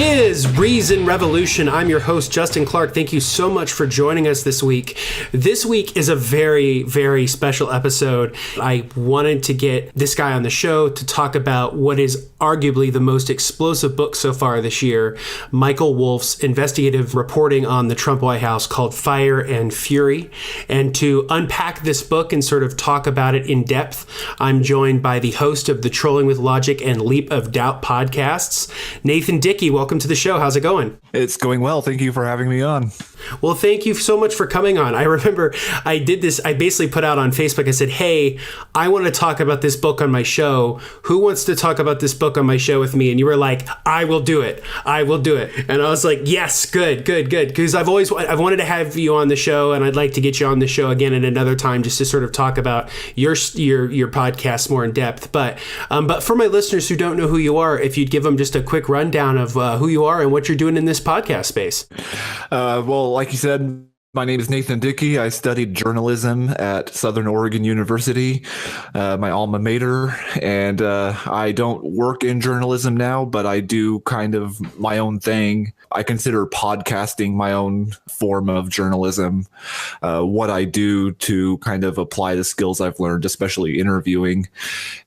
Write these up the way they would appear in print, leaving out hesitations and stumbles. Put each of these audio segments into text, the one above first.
is Reason Revolution. I'm your host, Justin Clark. Thank you so much for joining us this week. This week is a very, very special episode. I wanted to get this guy on the show to talk about what is arguably the most explosive book so far this year, Michael Wolff's investigative reporting on the Trump White House called Fire and Fury. And to unpack this book and sort of talk about it in depth, I'm joined by the host of the Trolling with Logic and Leap of Doubt podcasts, Nathan Dickey. Welcome to the show. How's it going? It's going well. Thank you for having me on. Well, thank you so much for coming on. I remember I did this. I basically put out on Facebook, I said, hey, I want to talk about this book on my show. Who wants to talk about this book on my show with me? And you were like, I will do it. I will do it. And I was like, yes, good. Because I've wanted to have you on the show, and I'd like to get you on the show again at another time just to sort of talk about your podcast more in depth. But for my listeners who don't know who you are, if you'd give them just a quick rundown of who you are and what you're doing in this podcast space. Well, like you said, my name is Nathan Dickey. I studied journalism at Southern Oregon University, my alma mater, and I don't work in journalism now, but I do kind of my own thing. I consider podcasting my own form of journalism, what I do to kind of apply the skills I've learned, especially interviewing.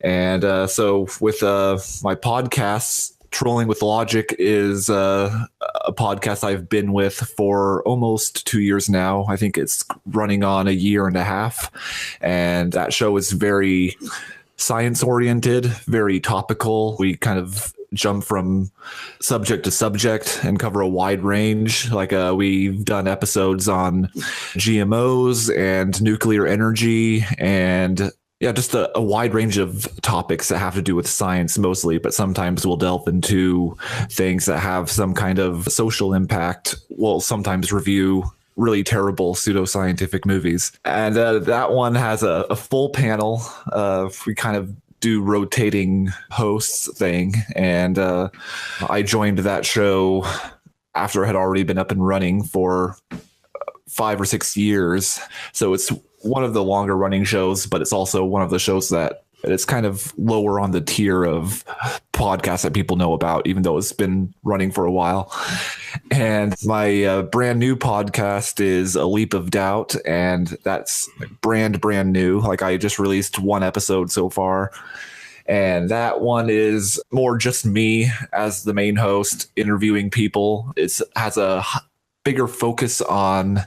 And so with my podcasts, Trolling with Logic is a podcast I've been with for almost 2 years now. I think it's running on a year and a half. And that show is very science-oriented, very topical. We kind of jump from subject to subject and cover a wide range. Like we've done episodes on GMOs and nuclear energy and just a wide range of topics that have to do with science mostly, but sometimes we'll delve into things that have some kind of social impact. We'll sometimes review really terrible pseudoscientific movies. And that one has a full panel. We kind of do rotating hosts thing. And I joined that show after it had already been up and running for 5 or 6 years. So it's one of the longer running shows, but it's also one of the shows that it's kind of lower on the tier of podcasts that people know about, even though it's been running for a while. And my brand new podcast is A Leap of Doubt, and that's brand new. Like I just released one episode so far. And that one is more just me as the main host interviewing people. It has a bigger focus on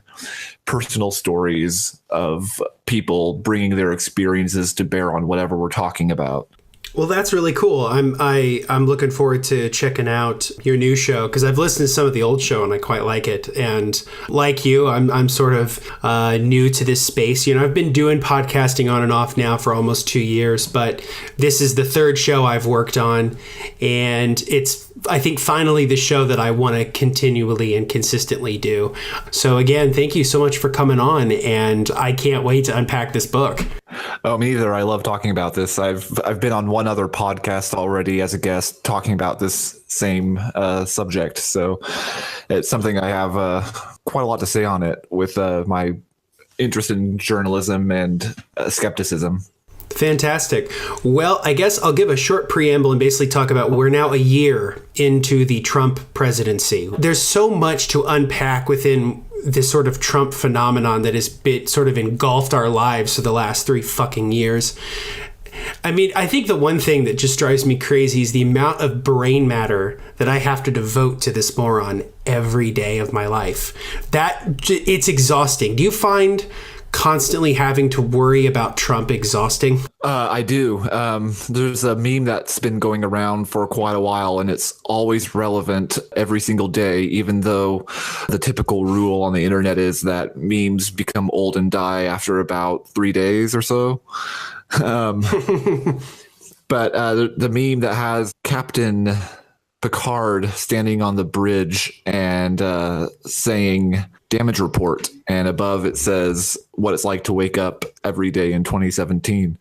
personal stories of people bringing their experiences to bear on whatever we're talking about. Well, that's really cool. I'm looking forward to checking out your new show because I've listened to some of the old show and I quite like it. And like you, I'm sort of new to this space. You know, I've been doing podcasting on and off now for almost 2 years, but this is the third show I've worked on, and it's, I think, finally the show that I want to continually and consistently do. So again, thank you so much for coming on, and I can't wait to unpack this book. Oh, me either. I love talking about this. I've been on one other podcast already as a guest talking about this same subject. So it's something I have quite a lot to say on it with my interest in journalism and skepticism. Fantastic. Well, I guess I'll give a short preamble and basically talk about we're now a year into the Trump presidency. There's so much to unpack within this sort of Trump phenomenon that has sort of engulfed our lives for the last 3 fucking years. I mean, I think the one thing that just drives me crazy is the amount of brain matter that I have to devote to this moron every day of my life. It's exhausting. Do you find constantly having to worry about Trump exhausting? I do. There's a meme that's been going around for quite a while, and it's always relevant every single day, even though the typical rule on the internet is that memes become old and die after about 3 days or so. But the meme that has Captain Picard standing on the bridge and saying damage report, and above it says what it's like to wake up every day in 2017.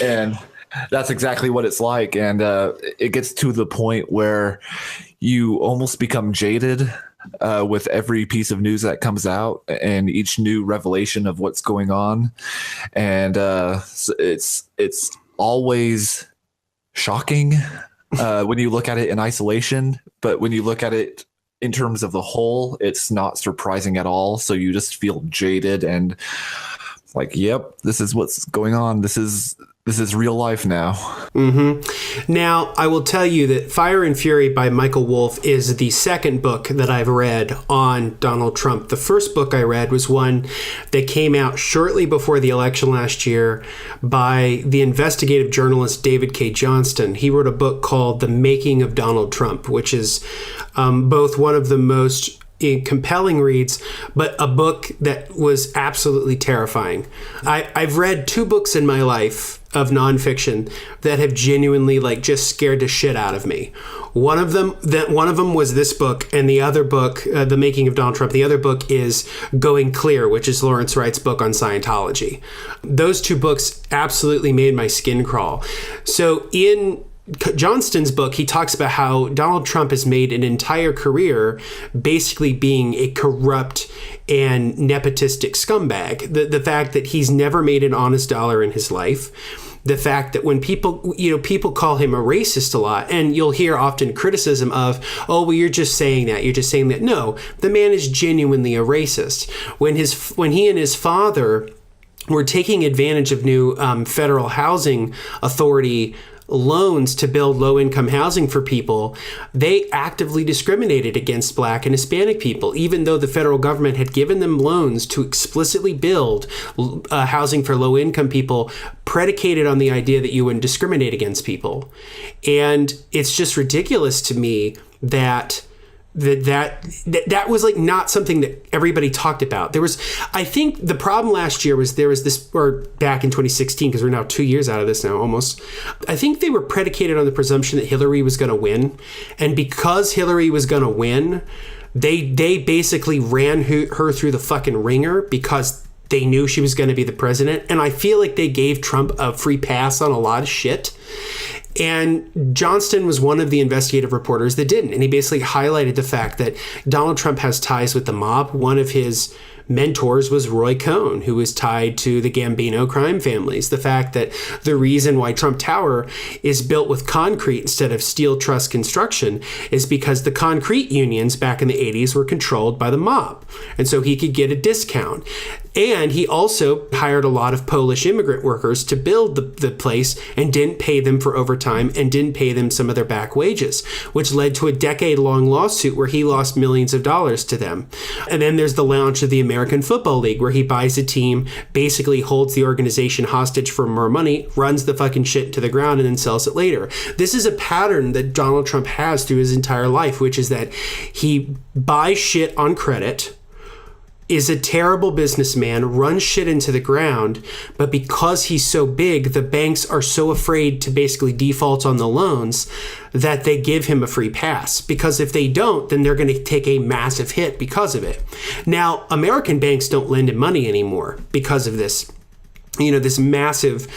And that's exactly what it's like. And it gets to the point where you almost become jaded with every piece of news that comes out and each new revelation of what's going on. And so it's always shocking when you look at it in isolation, but when you look at it in terms of the whole, it's not surprising at all. So you just feel jaded and like, yep, this is what's going on. This is real life now. Mm-hmm. Now, I will tell you that Fire and Fury by Michael Wolff is the second book that I've read on Donald Trump. The first book I read was one that came out shortly before the election last year by the investigative journalist David K. Johnston. He wrote a book called The Making of Donald Trump, which is both one of the most compelling reads, but a book that was absolutely terrifying. I've read two books in my life of nonfiction that have genuinely just scared the shit out of me. One of them was this book, and the other book, The Making of Donald Trump, the other book is Going Clear, which is Lawrence Wright's book on Scientology. Those two books absolutely made my skin crawl. So in Johnston's book, he talks about how Donald Trump has made an entire career basically being a corrupt and nepotistic scumbag. The fact that he's never made an honest dollar in his life. The fact that when people call him a racist a lot, and you'll hear often criticism of, oh, well, you're just saying that. You're just saying that. No, the man is genuinely a racist. When he and his father were taking advantage of new federal housing authority loans to build low-income housing for people, they actively discriminated against Black and Hispanic people, even though the federal government had given them loans to explicitly build housing for low-income people, predicated on the idea that you wouldn't discriminate against people. And it's just ridiculous to me that was not something that everybody talked about. I think the problem last year was there was this, or back in 2016, because we're now 2 years out of this now almost. I think they were predicated on the presumption that Hillary was going to win. And because Hillary was going to win, they basically ran her through the fucking ringer because they knew she was going to be the president. And I feel like they gave Trump a free pass on a lot of shit. And Johnston was one of the investigative reporters that didn't. And he basically highlighted the fact that Donald Trump has ties with the mob. One of his mentors was Roy Cohn, who was tied to the Gambino crime families. The fact that the reason why Trump Tower is built with concrete instead of steel truss construction is because the concrete unions back in the 80s were controlled by the mob. And so he could get a discount. And he also hired a lot of Polish immigrant workers to build the place and didn't pay them for overtime and didn't pay them some of their back wages, which led to a decade-long lawsuit where he lost millions of dollars to them. And then there's the launch of the American Football League, where he buys a team, basically holds the organization hostage for more money, runs the fucking shit to the ground, and then sells it later. This is a pattern that Donald Trump has through his entire life, which is that he buys shit on credit, is a terrible businessman, runs shit into the ground, but because he's so big, the banks are so afraid to basically default on the loans that they give him a free pass. Because if they don't, then they're going to take a massive hit because of it. Now, American banks don't lend him money anymore because of this. This massive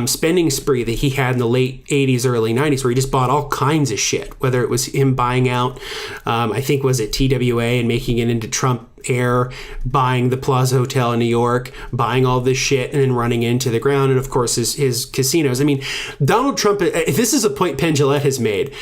spending spree that he had in the late 80s, early 90s, where he just bought all kinds of shit, whether it was him buying out, I think was it TWA and making it into Trump Air, buying the Plaza Hotel in New York, buying all this shit and then running into the ground. And of course, his casinos. I mean, Donald Trump, if this is a point Penn Jillette has made,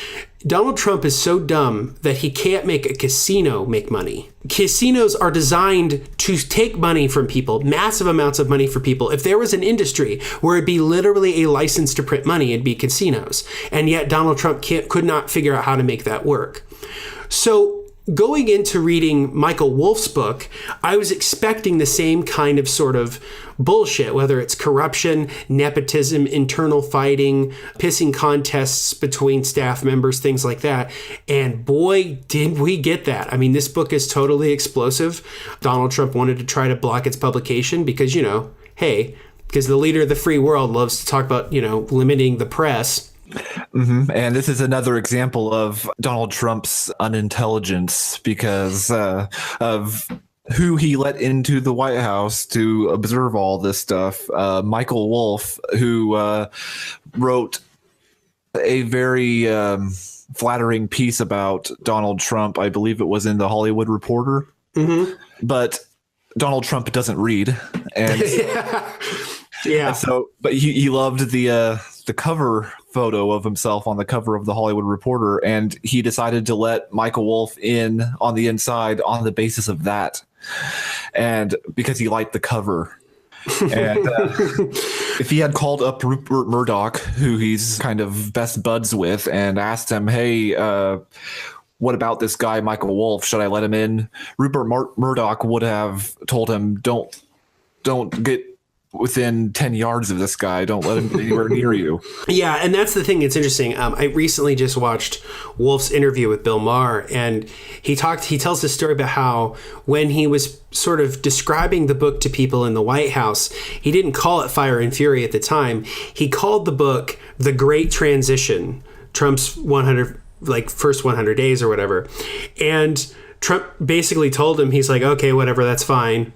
Donald Trump is so dumb that he can't make a casino make money. Casinos are designed to take money from people, massive amounts of money for people. If there was an industry where it'd be literally a license to print money, it'd be casinos. And yet Donald Trump could not figure out how to make that work. So going into reading Michael Wolff's book, I was expecting the same kind of sort of bullshit, whether it's corruption, nepotism, internal fighting, pissing contests between staff members, things like that. And boy, did we get that. I mean, this book is totally explosive. Donald Trump wanted to try to block its publication because, because the leader of the free world loves to talk about, limiting the press. Mm-hmm. And this is another example of Donald Trump's unintelligence because of who he let into the White House to observe all this stuff. Michael Wolff, who wrote a very flattering piece about Donald Trump. I believe it was in the Hollywood Reporter. Mm-hmm. But Donald Trump doesn't read. And yeah. And so, but he loved the the cover photo of himself on the cover of the Hollywood Reporter, and he decided to let Michael Wolff in on the inside on the basis of that, and because he liked the cover. And if he had called up Rupert Murdoch, who he's kind of best buds with, and asked him, hey, what about this guy, Michael Wolff? Should I let him in? Rupert Murdoch would have told him, don't get within 10 yards of this guy. Don't let him anywhere near you. Yeah, and that's the thing that's interesting. I recently just watched Wolf's interview with Bill Maher, and he tells this story about how when he was sort of describing the book to people in the White House, he didn't call it Fire and Fury at the time. He called the book The Great Transition, Trump's first 100 days or whatever. And Trump basically told him, he's like, okay, whatever, that's fine.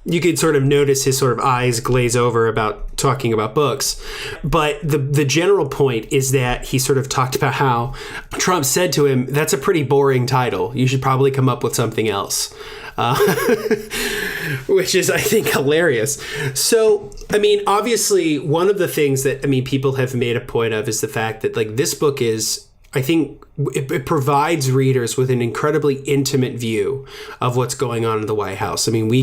You could sort of notice his sort of eyes glaze over about talking about books. But the general point is that he sort of talked about how Trump said to him, that's a pretty boring title. You should probably come up with something else. Which is, I think, hilarious. So, I mean, obviously, one of the things that, people have made a point of is the fact that, like, this book is, I think, it provides readers with an incredibly intimate view of what's going on in the White House. I mean, we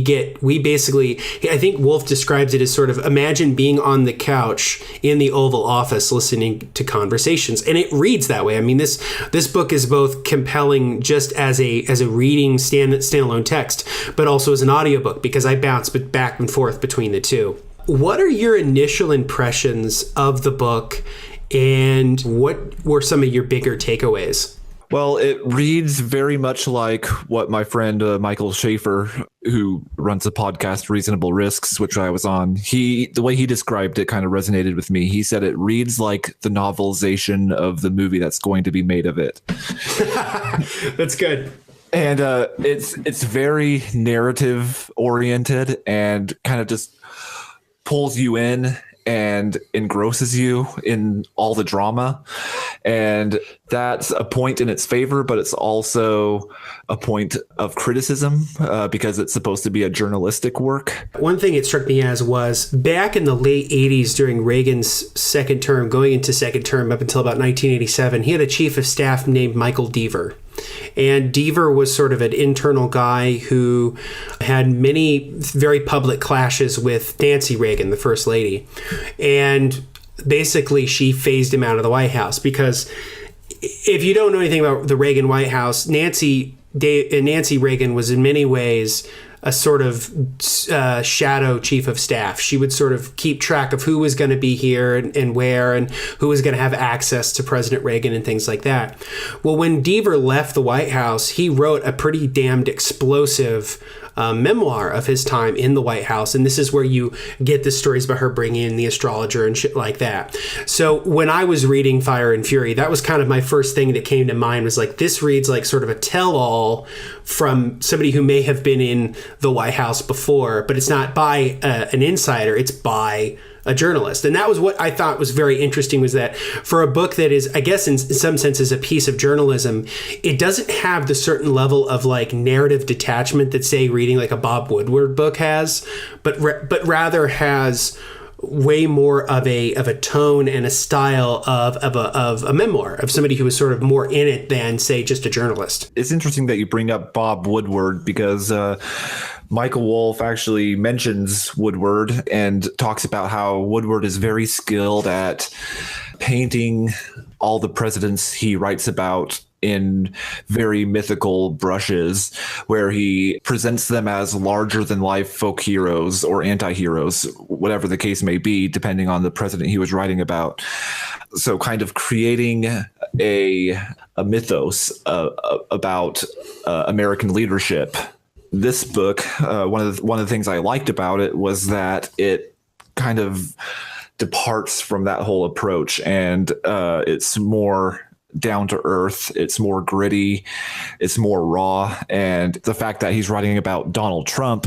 basically, I think Wolff describes it as sort of, imagine being on the couch in the Oval Office listening to conversations. And it reads that way. I mean, this book is both compelling just as a reading standalone text, but also as an audiobook, because I bounce back and forth between the two. What are your initial impressions of the book? And what were some of your bigger takeaways? Well, it reads very much like what my friend Michael Schaefer, who runs the podcast Reasonable Risks, which I was on, the way he described it kind of resonated with me. He said it reads like the novelization of the movie that's going to be made of it. That's good. And it's very narrative oriented and kind of just pulls you in and engrosses you in all the drama. And that's a point in its favor, but it's also a point of criticism because it's supposed to be a journalistic work. One thing it struck me as was back in the late 80s during Reagan's second term, going into second term up until about 1987, he had a chief of staff named Michael Deaver. And Deaver was sort of an internal guy who had many very public clashes with Nancy Reagan, the first lady. And basically she phased him out of the White House because if you don't know anything about the Reagan White House, Nancy Reagan was in many ways a sort of shadow chief of staff. She would sort of keep track of who was going to be here and where and who was going to have access to President Reagan and things like that. Well, when Deaver left the White House, he wrote a pretty damned explosive memoir of his time in the White House. And this is where you get the stories about her bringing in the astrologer and shit like that. So when I was reading Fire and Fury, that was kind of my first thing that came to mind was like, this reads like sort of a tell-all from somebody who may have been in the White House before, but it's not by an insider, it's by a journalist. And that was what I thought was very interesting, was that for a book that is, I guess in some senses, a piece of journalism, it doesn't have the certain level of like narrative detachment that, say, reading like a Bob Woodward book has, but rather has way more of a tone and a style of a memoir of somebody who was sort of more in it than, say, just a journalist. It's interesting that you bring up Bob Woodward because Michael Wolff actually mentions Woodward and talks about how Woodward is very skilled at painting all the presidents he writes about in very mythical brushes, where he presents them as larger than life folk heroes or anti-heroes, whatever the case may be, depending on the president he was writing about. So kind of creating a mythos about American leadership. This book, one of the things I liked about it was that it kind of departs from that whole approach, and it's more down to earth, it's more gritty, it's more raw, and the fact that he's writing about Donald Trump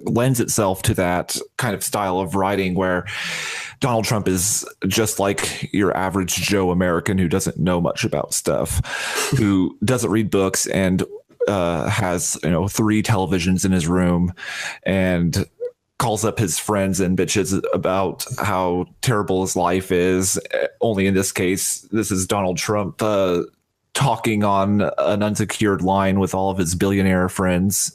lends itself to that kind of style of writing where Donald Trump is just like your average Joe American who doesn't know much about stuff, who doesn't read books and has 3 televisions in his room and calls up his friends and bitches about how terrible his life is. Only in this case, this is Donald Trump talking on an unsecured line with all of his billionaire friends.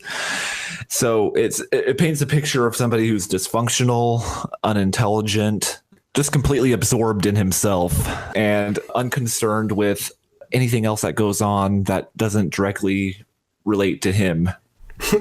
So it paints a picture of somebody who's dysfunctional, unintelligent, just completely absorbed in himself and unconcerned with anything else that goes on that doesn't directly relate to him.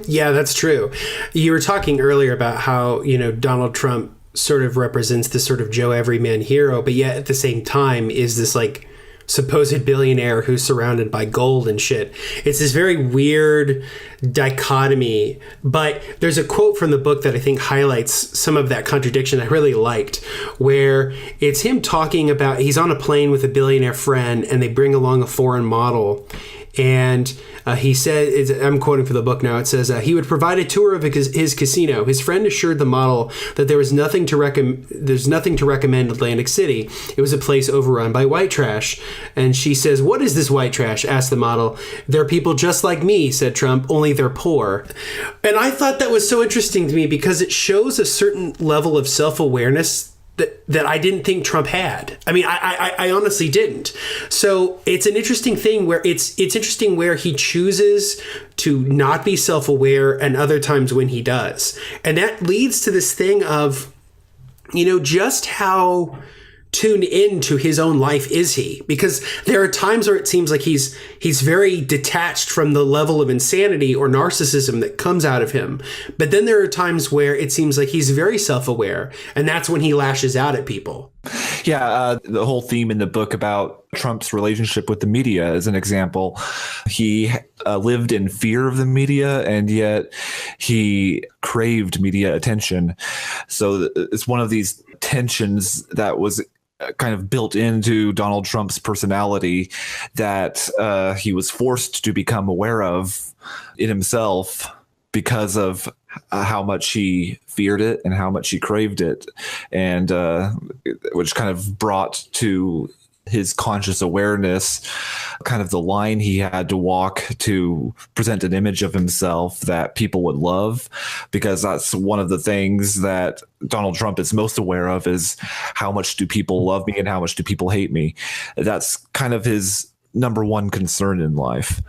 Yeah, that's true. You were talking earlier about how, Donald Trump sort of represents this sort of Joe Everyman hero, but yet at the same time is this like supposed billionaire who's surrounded by gold and shit. It's this very weird dichotomy, but there's a quote from the book that I think highlights some of that contradiction I really liked, where it's him talking about he's on a plane with a billionaire friend and they bring along a foreign model. And he said, I'm quoting from the book now, it says, he would provide a tour of his casino. His friend assured the model that there's nothing to recommend Atlantic City. It was a place overrun by white trash. And she says, what is this white trash? Asked the model. They're people just like me, said Trump, only they're poor. And I thought that was so interesting to me because it shows a certain level of self-awareness that I didn't think Trump had. I mean, I honestly didn't. So it's an interesting thing where it's interesting where he chooses to not be self-aware and other times when he does. And that leads to this thing of, just how tuned into his own life is he? Because there are times where it seems like he's very detached from the level of insanity or narcissism that comes out of him. But then there are times where it seems like he's very self-aware, and that's when he lashes out at people. Yeah, the whole theme in the book about Trump's relationship with the media is an example. He lived in fear of the media, and yet he craved media attention. So it's one of these tensions that was kind of built into Donald Trump's personality that he was forced to become aware of in himself because of how much he feared it and how much he craved it, and which kind of brought to his conscious awareness kind of the line he had to walk to present an image of himself that people would love, because that's one of the things that Donald Trump is most aware of, is how much do people love me and how much do people hate me. That's kind of his number one concern in life.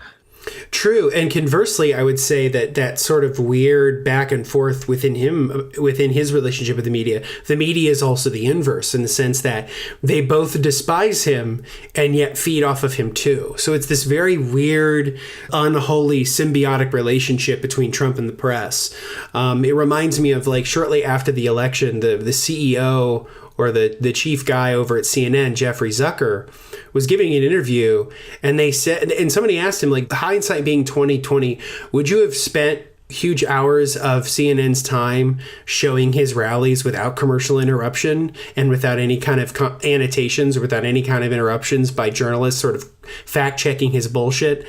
True. And conversely, I would say that sort of weird back and forth within his relationship with the media is also the inverse, in the sense that they both despise him and yet feed off of him too. So it's this very weird, unholy, symbiotic relationship between Trump and the press. It reminds me of like shortly after the election, the CEO or the chief guy over at CNN, Jeffrey Zucker, was giving an interview, and they said, and somebody asked him, like, hindsight being 2020, would you have spent huge hours of CNN's time showing his rallies without commercial interruption and without any kind of annotations or without any kind of interruptions by journalists sort of fact checking his bullshit?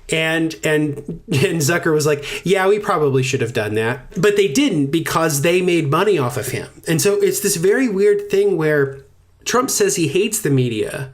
And Zucker was like, yeah, we probably should have done that. But they didn't, because they made money off of him. And so it's this very weird thing where Trump says he hates the media,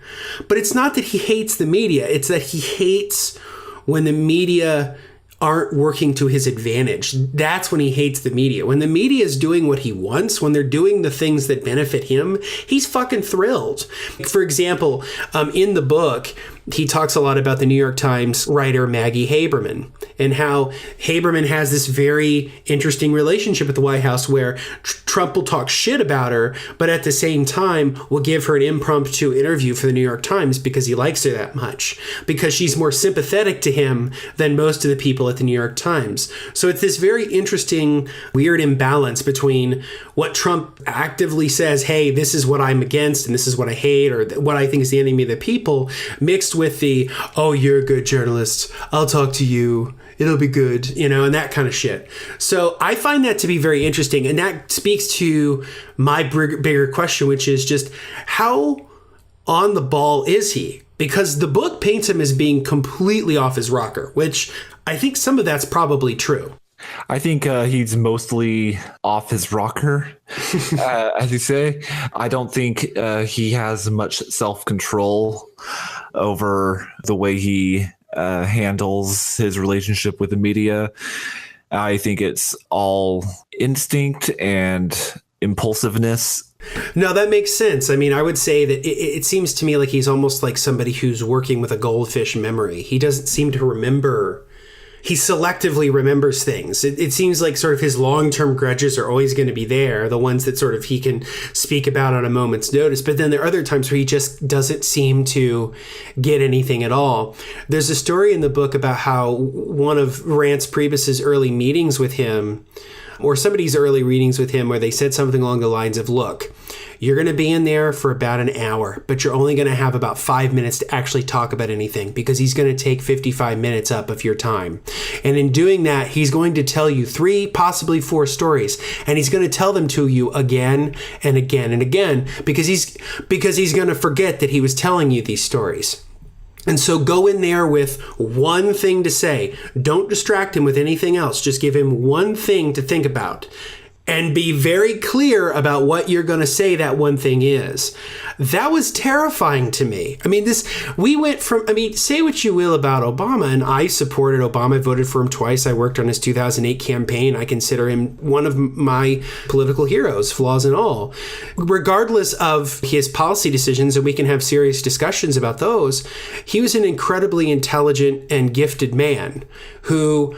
but it's not that he hates the media. It's that he hates when the media aren't working to his advantage. That's when he hates the media. When the media is doing what he wants, when they're doing the things that benefit him, he's fucking thrilled. For example, in the book, he talks a lot about the New York Times writer Maggie Haberman, and how Haberman has this very interesting relationship with the White House where Trump will talk shit about her, but at the same time will give her an impromptu interview for the New York Times because he likes her that much, because she's more sympathetic to him than most of the people at the New York Times. So it's this very interesting, weird imbalance between what Trump actively says, hey, this is what I'm against and this is what I hate, or what I think is the enemy of the people, mixed with the, oh, you're a good journalist, I'll talk to you, it'll be good, and that kind of shit. So I find that to be very interesting. And that speaks to my bigger question, which is just how on the ball is he? Because the book paints him as being completely off his rocker, which I think some of that's probably true. I think he's mostly off his rocker, as you say. I don't think he has much self-control over the way he handles his relationship with the media. I think it's all instinct and impulsiveness. No, that makes sense. I mean, I would say that it seems to me like he's almost like somebody who's working with a goldfish memory. He doesn't seem to remember. He selectively remembers things. It seems like sort of his long-term grudges are always going to be there, the ones that sort of he can speak about on a moment's notice. But then there are other times where he just doesn't seem to get anything at all. There's a story in the book about how one of Rance Priebus's early meetings with him, or somebody's early readings with him, where they said something along the lines of, look, you're going to be in there for about an hour, but you're only going to have about 5 minutes to actually talk about anything, because he's going to take 55 minutes up of your time. And in doing that, he's going to tell you 3, possibly 4 stories, and he's going to tell them to you again and again and again, because he's going to forget that he was telling you these stories. And so go in there with one thing to say. Don't distract him with anything else. Just give him one thing to think about. And be very clear about what you're going to say that one thing is. That was terrifying to me. I mean, we went from, I mean, say what you will about Obama, and I supported Obama. I voted for him twice. I worked on his 2008 campaign. I consider him one of my political heroes, flaws and all. Regardless of his policy decisions, and we can have serious discussions about those, he was an incredibly intelligent and gifted man who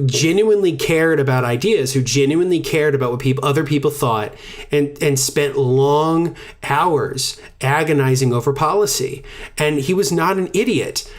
genuinely cared about ideas, who genuinely cared about what other people thought, and spent long hours agonizing over policy. And he was not an idiot.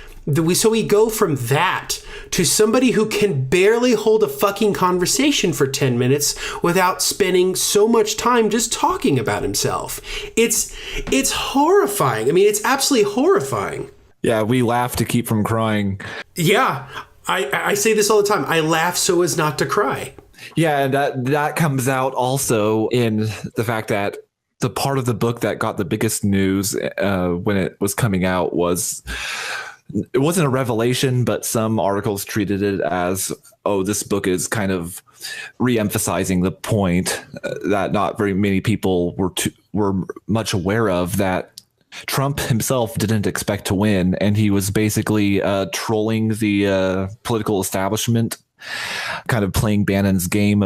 So we go from that to somebody who can barely hold a fucking conversation for 10 minutes without spending so much time just talking about himself. It's horrifying. I mean, it's absolutely horrifying. Yeah, we laugh to keep from crying. Yeah. I say this all the time. I laugh so as not to cry. Yeah, and that comes out also in the fact that the part of the book that got the biggest news when it was coming out it wasn't a revelation, but some articles treated it as, oh, this book is kind of re-emphasizing the point that not very many people were much aware of, that Trump himself didn't expect to win, and he was basically trolling the political establishment, kind of playing Bannon's game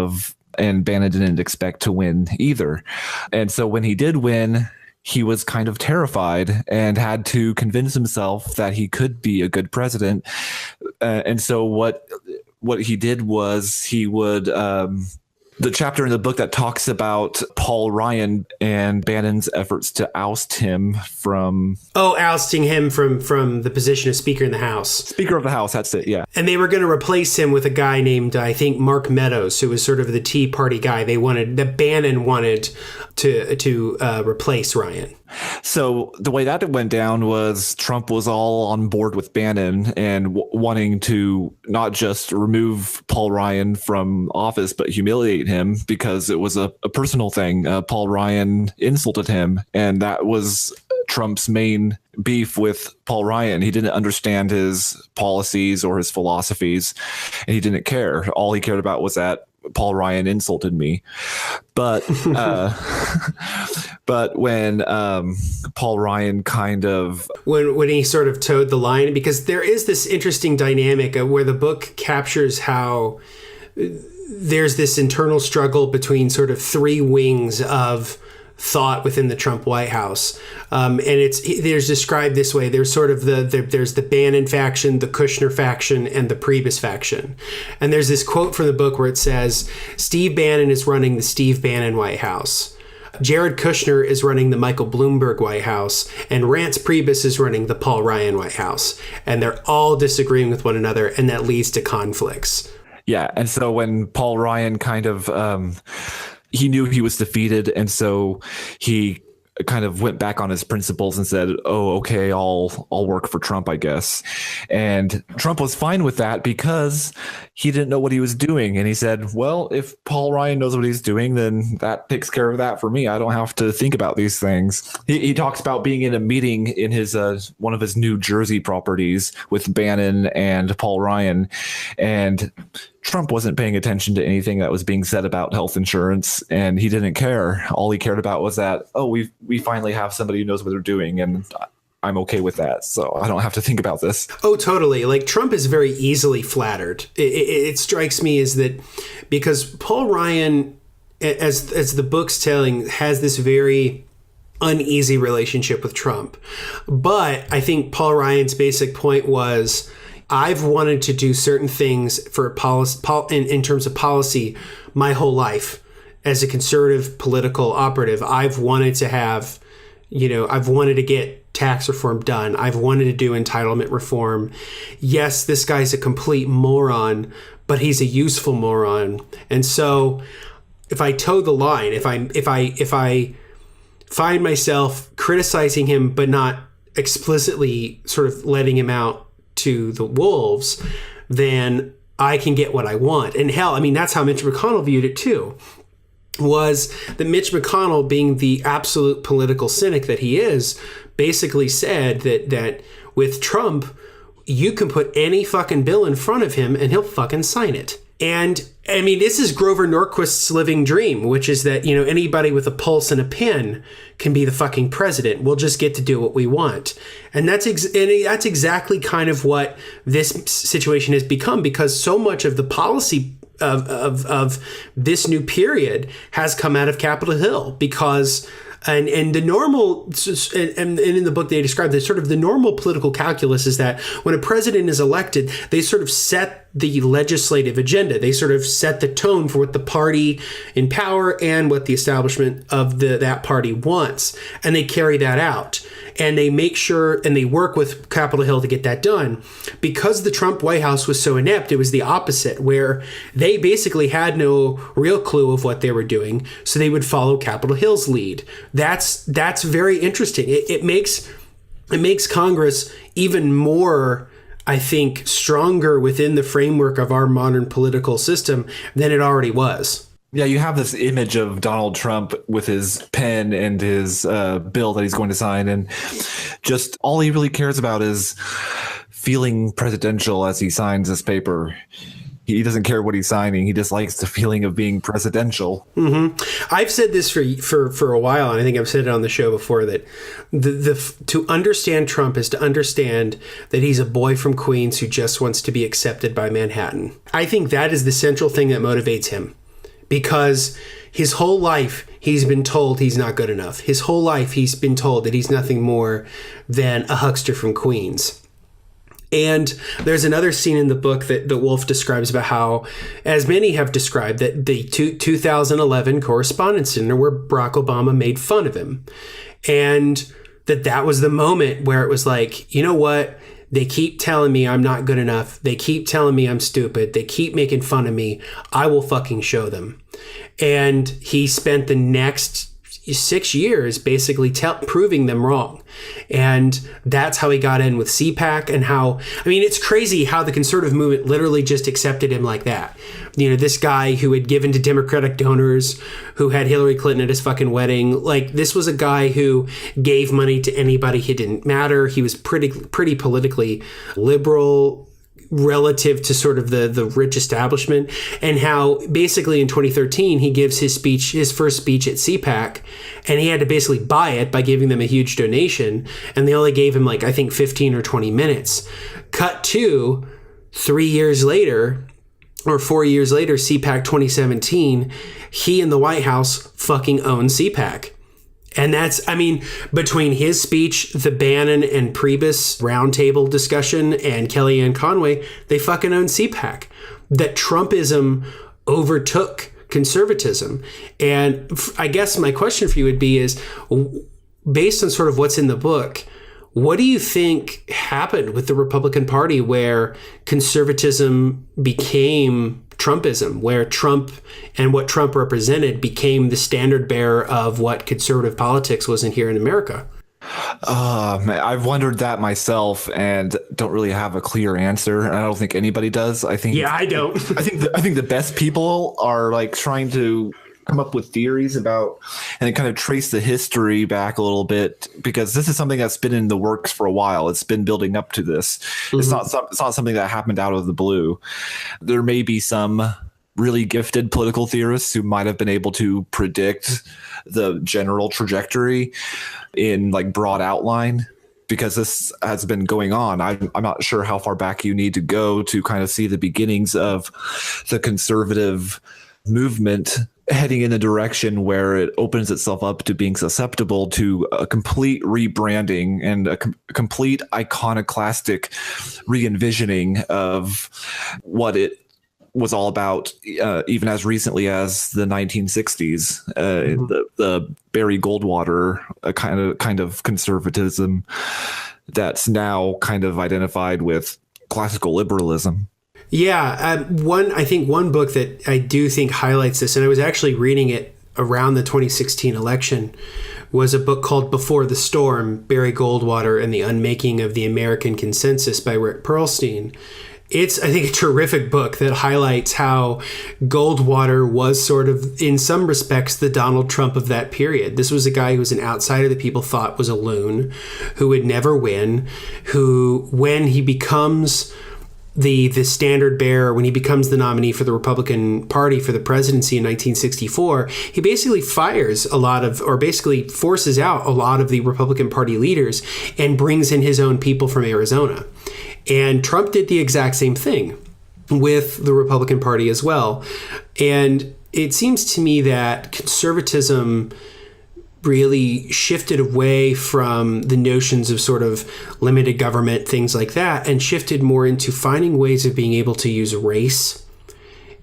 and Bannon didn't expect to win either. And so when he did win, he was kind of terrified and had to convince himself that he could be a good president. And so what he did was he would the chapter in the book that talks about Paul Ryan and Bannon's efforts to oust him from... Oh, ousting him from the position of Speaker in the House. Speaker of the House, that's it, yeah. And they were going to replace him with a guy named, I think, Mark Meadows, who was sort of the Tea Party guy. That Bannon wanted to replace Ryan. So the way that it went down was Trump was all on board with Bannon and wanting to not just remove Paul Ryan from office, but humiliate him, because it was a personal thing. Paul Ryan insulted him, and that was Trump's main beef with Paul Ryan. He didn't understand his policies or his philosophies, and he didn't care. All he cared about was that Paul Ryan insulted me. But but when Paul Ryan kind of when he sort of towed the line, because there is this interesting dynamic where the book captures how there's this internal struggle between sort of 3 wings of thought within the Trump White House. And there's described this way. There's sort of there's the Bannon faction, the Kushner faction, and the Priebus faction. And there's this quote from the book where it says, Steve Bannon is running the Steve Bannon White House. Jared Kushner is running the Michael Bloomberg White House, and Rance Priebus is running the Paul Ryan White House. And they're all disagreeing with one another, and that leads to conflicts. Yeah. And so when Paul Ryan kind of, he knew he was defeated, and so he kind of went back on his principles and said, oh, okay, I'll work for Trump, I guess. And Trump was fine with that because he didn't know what he was doing. And he said, well, if Paul Ryan knows what he's doing, then that takes care of that for me. I don't have to think about these things. He talks about being in a meeting in his one of his New Jersey properties with Bannon and Paul Ryan, and Trump wasn't paying attention to anything that was being said about health insurance, and he didn't care. All he cared about was that, oh, we finally have somebody who knows what they're doing. And I'm okay with that. So I don't have to think about this. Oh, totally. Like Trump is very easily flattered. It strikes me as that because Paul Ryan, as the book's telling, has this very uneasy relationship with Trump. But I think Paul Ryan's basic point was, I've wanted to do certain things for policy in terms of policy my whole life. As a conservative political operative, I've wanted to have, I've wanted to get tax reform done. I've wanted to do entitlement reform. Yes, this guy's a complete moron, but he's a useful moron. And so if I toe the line, if I find myself criticizing him, but not explicitly sort of letting him out to the wolves, then I can get what I want. And hell, I mean, that's how Mitch McConnell viewed it too, was that Mitch McConnell, being the absolute political cynic that he is, basically said that with Trump, you can put any fucking bill in front of him and he'll fucking sign it. And I mean, this is Grover Norquist's living dream, which is that, anybody with a pulse and a pen can be the fucking president. We'll just get to do what we want. And that's exactly kind of what this situation has become, because so much of the policy of this new period has come out of Capitol Hill, because and the normal, and in the book they describe this, sort of the normal political calculus is that when a president is elected, they sort of set the legislative agenda. They sort of set the tone for what the party in power and what the establishment of that party wants. And they carry that out. And they make sure, and they work with Capitol Hill to get that done. Because the Trump White House was so inept, it was the opposite, where they basically had no real clue of what they were doing, so they would follow Capitol Hill's lead. That's very interesting. It makes Congress even more, I think, stronger within the framework of our modern political system than it already was. Yeah, you have this image of Donald Trump with his pen and his bill that he's going to sign, and just all he really cares about is feeling presidential as he signs this paper. He doesn't care what he's signing. He just likes the feeling of being presidential. Mm-hmm. I've said this for a while, and I think I've said it on the show before, that to understand Trump is to understand that he's a boy from Queens who just wants to be accepted by Manhattan. I think that is the central thing that motivates him. Because his whole life, he's been told he's not good enough. His whole life, he's been told that he's nothing more than a huckster from Queens. And there's another scene in the book that Wolfe describes about how, as many have described, that the 2011 Correspondents' Dinner where Barack Obama made fun of him. And that was the moment where it was like, you know what? They keep telling me I'm not good enough. They keep telling me I'm stupid. They keep making fun of me. I will fucking show them. And he spent the next 6 years basically proving them wrong. And that's how he got in with CPAC, and how, I mean, it's crazy how the conservative movement literally just accepted him like that. This guy who had given to Democratic donors, who had Hillary Clinton at his fucking wedding. Like, this was a guy who gave money to anybody. He didn't matter. He was pretty politically liberal relative to sort of the rich establishment, and how basically in 2013 he gives his first speech at CPAC, and he had to basically buy it by giving them a huge donation, and they only gave him like, I think 15 or 20 minutes. Cut to 3 years later or 4 years later, CPAC 2017, he and the White House fucking own CPAC. And that's, I mean, between his speech, the Bannon and Priebus roundtable discussion, and Kellyanne Conway, they fucking own CPAC. That Trumpism overtook conservatism. And I guess my question for you would be is, based on sort of what's in the book, what do you think happened with the Republican Party where conservatism became Trumpism, where Trump and what Trump represented became the standard bearer of what conservative politics was in here in America? I've wondered that myself and don't really have a clear answer. I don't think anybody does. I think. Yeah, I don't. I think the best people are like trying to come up with theories about and then kind of trace the history back a little bit, because this is something that's been in the works for a while. It's been building up to this. Mm-hmm. It's not something that happened out of the blue. There may be some really gifted political theorists who might have been able to predict the general trajectory in like broad outline, because this has been going on. I'm not sure how far back you need to go to kind of see the beginnings of the conservative movement heading in a direction where it opens itself up to being susceptible to a complete rebranding and a complete iconoclastic re-envisioning of what it was all about, even as recently as the 1960s, the Barry Goldwater kind of conservatism that's now kind of identified with classical liberalism. Yeah, I think one book that I do think highlights this, and I was actually reading it around the 2016 election, was a book called Before the Storm, Barry Goldwater and the Unmaking of the American Consensus by Rick Perlstein. It's, I think, a terrific book that highlights how Goldwater was sort of, in some respects, the Donald Trump of that period. This was a guy who was an outsider that people thought was a loon, who would never win, who, when he becomes the standard bearer, when he becomes the nominee for the Republican Party for the presidency in 1964, he basically fires a lot of, or basically forces out a lot of the Republican Party leaders and brings in his own people from Arizona. And Trump did the exact same thing with the Republican Party as well. And it seems to me that conservatism really shifted away from the notions of sort of limited government, things like that, and shifted more into finding ways of being able to use race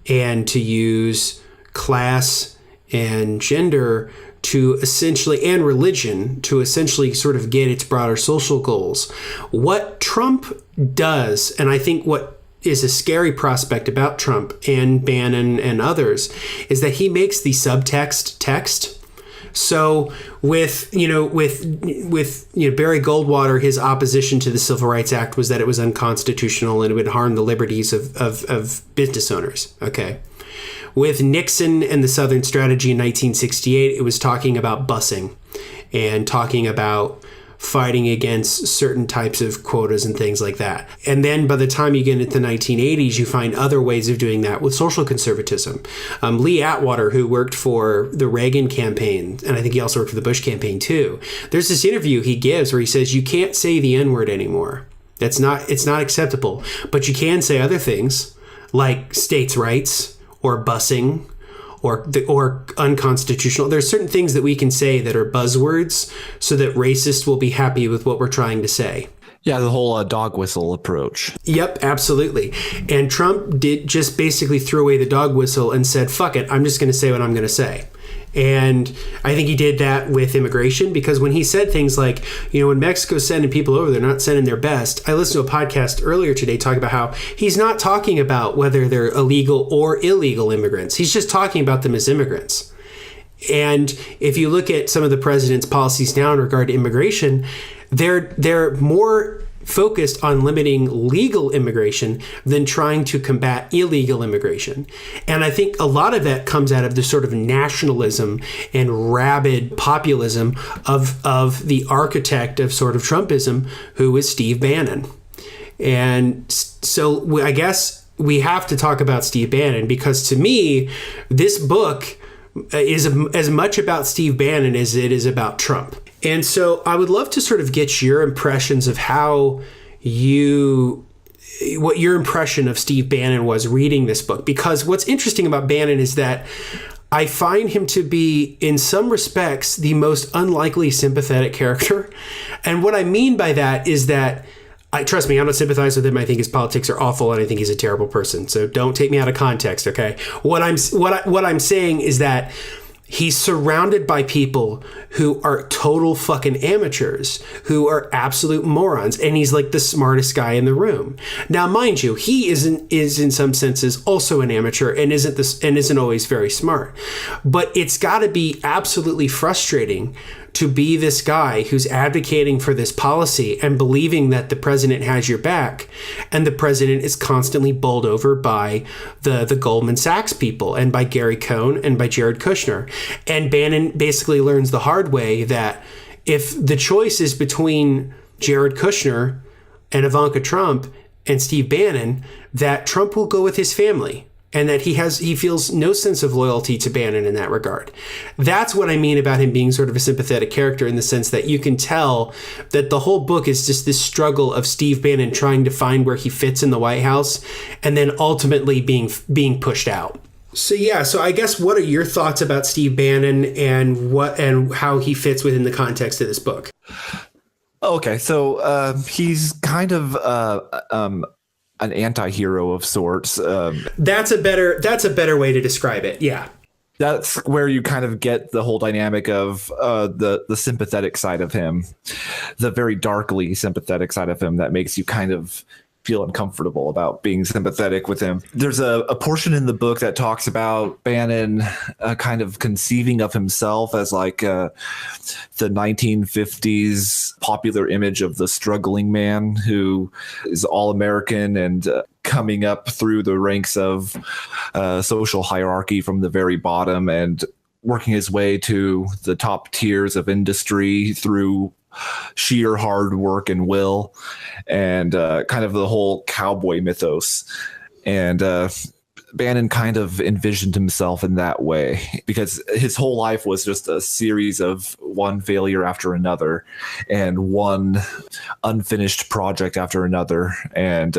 and to use class and gender to essentially, and religion, to essentially sort of get its broader social goals. What Trump does, and I think what is a scary prospect about Trump and Bannon and others, is that he makes the subtext text. So with Barry Goldwater, his opposition to the Civil Rights Act was that it was unconstitutional and it would harm the liberties of business owners. Okay. With Nixon and the Southern Strategy in 1968, it was talking about busing and talking about fighting against certain types of quotas and things like that. And then by the time you get into the 1980s, you find other ways of doing that with social conservatism. Lee Atwater, who worked for the Reagan campaign, and I think he also worked for the Bush campaign too, there's this interview he gives where he says, you can't say the N-word anymore. It's not acceptable. But you can say other things like states' rights or busing or unconstitutional. There's certain things that we can say that are buzzwords so that racists will be happy with what we're trying to say. Yeah, the whole dog whistle approach. Yep, absolutely. And Trump did just basically threw away the dog whistle and said, fuck it, I'm just going to say what I'm going to say. And I think he did that with immigration, because when he said things like, when Mexico's sending people over, they're not sending their best. I listened to a podcast earlier today talking about how he's not talking about whether they're illegal or illegal immigrants. He's just talking about them as immigrants. And if you look at some of the president's policies now in regard to immigration, they're more focused on limiting legal immigration than trying to combat illegal immigration. And I think a lot of that comes out of the sort of nationalism and rabid populism of the architect of sort of Trumpism, who is Steve Bannon. And so I guess we have to talk about Steve Bannon, because to me, this book is as much about Steve Bannon as it is about Trump. And so I would love to sort of get your impressions of what your impression of Steve Bannon was reading this book. Because what's interesting about Bannon is that I find him to be, in some respects, the most unlikely sympathetic character. And what I mean by that is that, trust me, I don't sympathize with him. I think his politics are awful, and I think he's a terrible person. So don't take me out of context, okay? What I'm saying is that he's surrounded by people who are total fucking amateurs, who are absolute morons, and he's like the smartest guy in the room. Now, mind you, he is in some senses also an amateur and isn't always very smart. But it's got to be absolutely frustrating to be this guy who's advocating for this policy and believing that the president has your back, and the president is constantly bowled over by the Goldman Sachs people and by Gary Cohn and by Jared Kushner. And Bannon basically learns the hard way that if the choice is between Jared Kushner and Ivanka Trump and Steve Bannon, that Trump will go with his family. and that he feels no sense of loyalty to Bannon in that regard. That's what I mean about him being sort of a sympathetic character, in the sense that you can tell that the whole book is just this struggle of Steve Bannon trying to find where he fits in the White House, and then ultimately being pushed out. So I guess, what are your thoughts about Steve Bannon and how he fits within the context of this book? Okay, so he's kind of an anti-hero of sorts. That's a better way to describe it. Yeah. That's where you kind of get the whole dynamic of the sympathetic side of him, the very darkly sympathetic side of him that makes you kind of feel uncomfortable about being sympathetic with him. There's a portion in the book that talks about Bannon kind of conceiving of himself as like the 1950s popular image of the struggling man who is all American and coming up through the ranks of social hierarchy from the very bottom and working his way to the top tiers of industry through sheer hard work and will, and kind of the whole cowboy mythos. And Bannon kind of envisioned himself in that way because his whole life was just a series of one failure after another and one unfinished project after another. And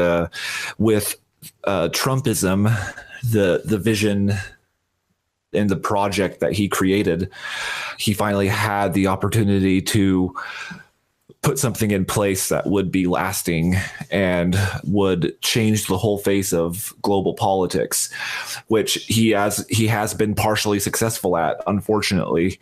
with Trumpism, the vision and the project that he created, he finally had the opportunity to put something in place that would be lasting and would change the whole face of global politics, which he has been partially successful at, unfortunately,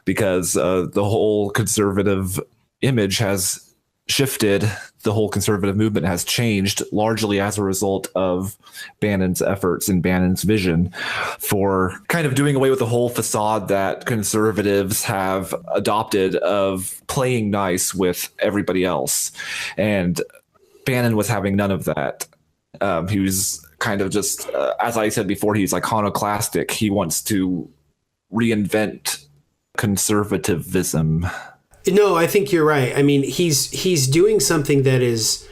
because the whole conservative image has shifted. The whole conservative movement has changed largely as a result of Bannon's efforts and Bannon's vision for kind of doing away with the whole facade that conservatives have adopted of playing nice with everybody else. And Bannon was having none of that. He was kind of just, as I said before, he's iconoclastic. He wants to reinvent conservatism. No, I think you're right. I mean, he's doing something that is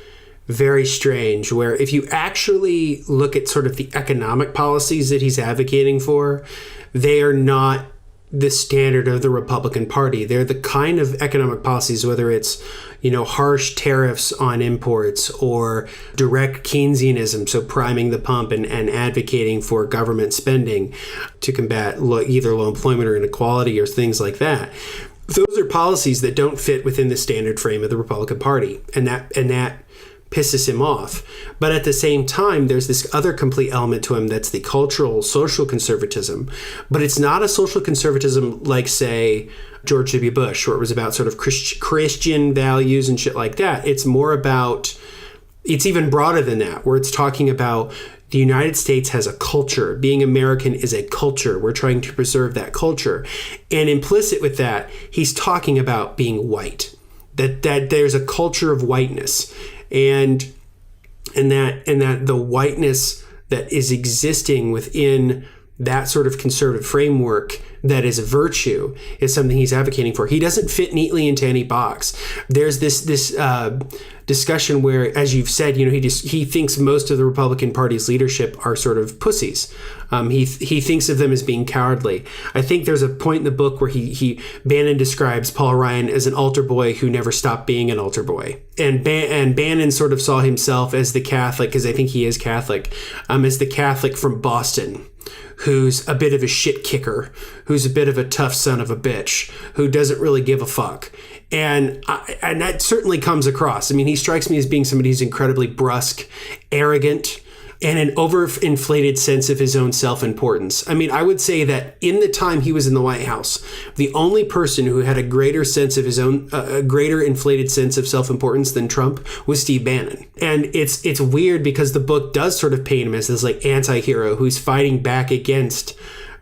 very strange, where if you actually look at sort of the economic policies that he's advocating for, they are not the standard of the Republican Party. They're the kind of economic policies, whether it's, harsh tariffs on imports or direct Keynesianism, so priming the pump and advocating for government spending to combat either low employment or inequality or things like that. Those are policies that don't fit within the standard frame of the Republican Party, and that pisses him off. But at the same time, there's this other complete element to him that's the cultural, social conservatism. But it's not a social conservatism like, say, George W. Bush, where it was about sort of Christian values and shit like that. It's more about, it's even broader than that, where it's talking about the United States has a culture. Being American is a culture. We're trying to preserve that culture. And implicit with that, he's talking about being white. That there's a culture of whiteness. And that the whiteness that is existing within that sort of conservative framework that is a virtue is something he's advocating for. He doesn't fit neatly into any box. There's this discussion where, as you've said, he thinks most of the Republican Party's leadership are sort of pussies. He thinks of them as being cowardly. I think there's a point in the book where Bannon describes Paul Ryan as an altar boy who never stopped being an altar boy. And Bannon sort of saw himself as the Catholic, because I think he is Catholic, as the Catholic from Boston, who's a bit of a shit kicker, who's a bit of a tough son of a bitch, who doesn't really give a fuck. And that certainly comes across. I mean, he strikes me as being somebody who's incredibly brusque, arrogant, and an overinflated sense of his own self-importance. I mean, I would say that in the time he was in the White House, the only person who had a greater sense of his own, a greater inflated sense of self-importance than Trump was Steve Bannon. And it's weird because the book does sort of paint him as this like anti-hero who's fighting back against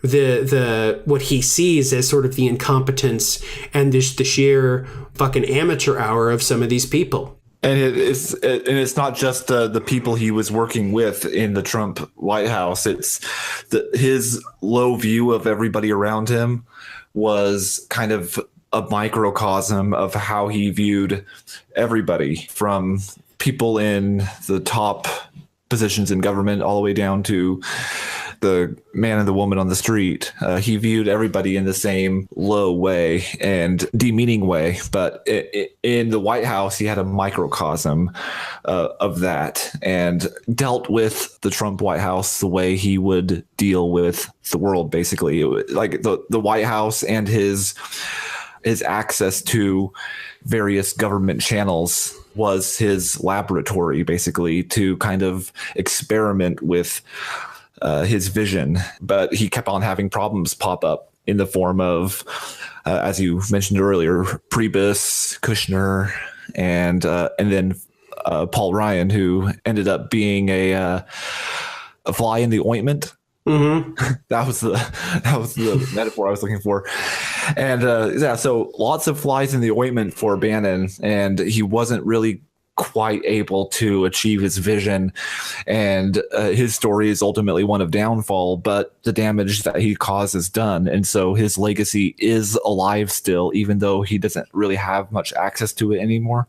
the what he sees as sort of the incompetence and the sheer fucking amateur hour of some of these people. And it's not just the people he was working with in the Trump White House. It's his low view of everybody around him was kind of a microcosm of how he viewed everybody, from people in the top positions in government all the way down to the man and the woman on the street. He viewed everybody in the same low way and demeaning way. But in the White House, he had a microcosm of that and dealt with the Trump White House the way he would deal with the world, basically. Like the White House and his access to various government channels was his laboratory, basically, to kind of experiment with his vision. But he kept on having problems pop up in the form of, as you mentioned earlier, Priebus, Kushner, and then Paul Ryan, who ended up being a fly in the ointment. Mm-hmm. that was the metaphor I was looking for. And so lots of flies in the ointment for Bannon, and he wasn't really quite able to achieve his vision, and his story is ultimately one of downfall, but the damage that he caused is done, and so his legacy is alive still, even though he doesn't really have much access to it anymore.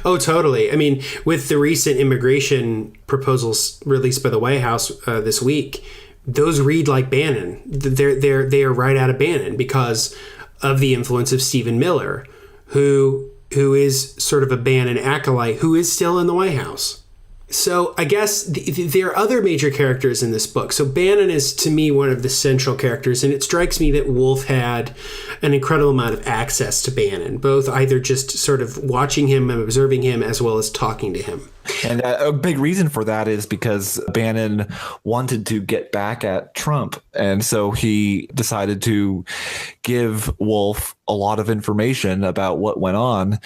Oh, totally. I mean, with the recent immigration proposals released by the White House this week, those read like Bannon. They are right out of Bannon because of the influence of Stephen Miller, who is sort of a Bannon acolyte who is still in the White House. So I guess there are other major characters in this book. So Bannon is, to me, one of the central characters, and it strikes me that Wolfe had an incredible amount of access to Bannon, both either just sort of watching him and observing him as well as talking to him. And a big reason for that is because Bannon wanted to get back at Trump. And so he decided to give Wolfe a lot of information about what went on.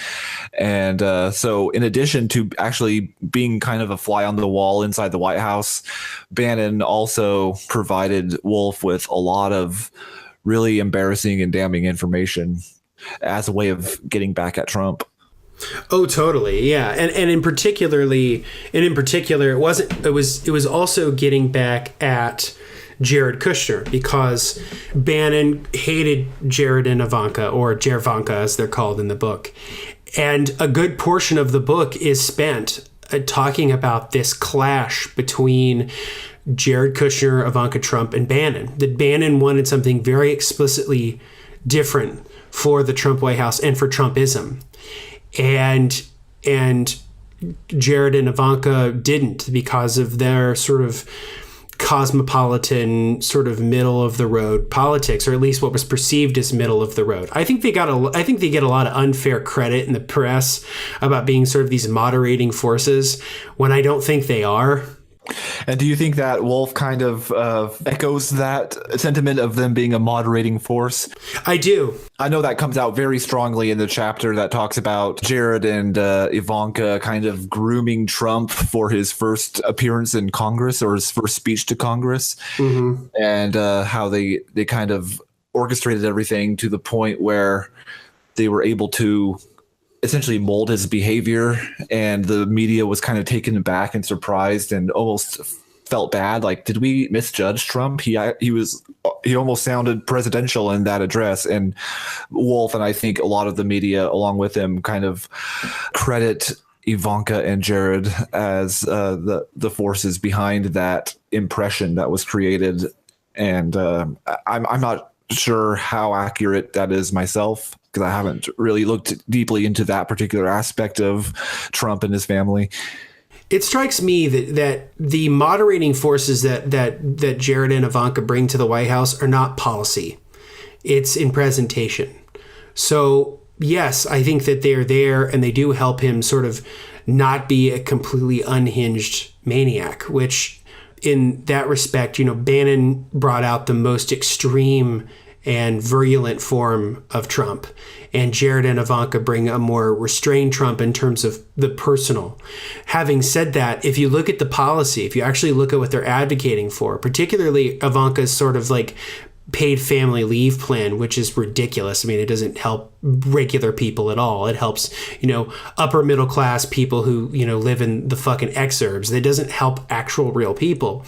And so in addition to actually being kind of a fly on the wall inside the White House, Bannon also provided Wolfe with a lot of really embarrassing and damning information as a way of getting back at Trump. Oh, totally. Yeah. And in particular, it was also getting back at Jared Kushner, because Bannon hated Jared and Ivanka, or Jervanka as they're called in the book. And a good portion of the book is spent talking about this clash between Jared Kushner, Ivanka Trump, and Bannon. That Bannon wanted something very explicitly different for the Trump White House and for Trumpism. And Jared and Ivanka didn't, because of their sort of cosmopolitan, sort of middle of the road politics, or at least what was perceived as middle of the road. I think they get a lot of unfair credit in the press about being sort of these moderating forces, when I don't think they are. And do you think that Wolfe kind of echoes that sentiment of them being a moderating force? I do. I know that comes out very strongly in the chapter that talks about Jared and Ivanka kind of grooming Trump for his first appearance in Congress, or his first speech to Congress, mm-hmm. and how they kind of orchestrated everything to the point where they were able to essentially mold his behavior, and the media was kind of taken aback and surprised and almost felt bad. Like, did we misjudge Trump? He almost sounded presidential in that address, and Wolfe, and I think a lot of the media along with him, kind of credit Ivanka and Jared as the forces behind that impression that was created. And I'm not sure how accurate that is myself, because I haven't really looked deeply into that particular aspect of Trump and his family. It strikes me that the moderating forces that Jared and Ivanka bring to the White House are not policy. It's in presentation. So, yes, I think that they're there, and they do help him sort of not be a completely unhinged maniac, which in that respect, Bannon brought out the most extreme and virulent form of Trump, and Jared and Ivanka bring a more restrained Trump in terms of the personal. Having said that, if you look at the policy, if you actually look at what they're advocating for, particularly Ivanka's sort of like paid family leave plan, which is ridiculous. I mean, it doesn't help regular people at all. It helps, upper middle class people who, live in the fucking exurbs. It doesn't help actual real people.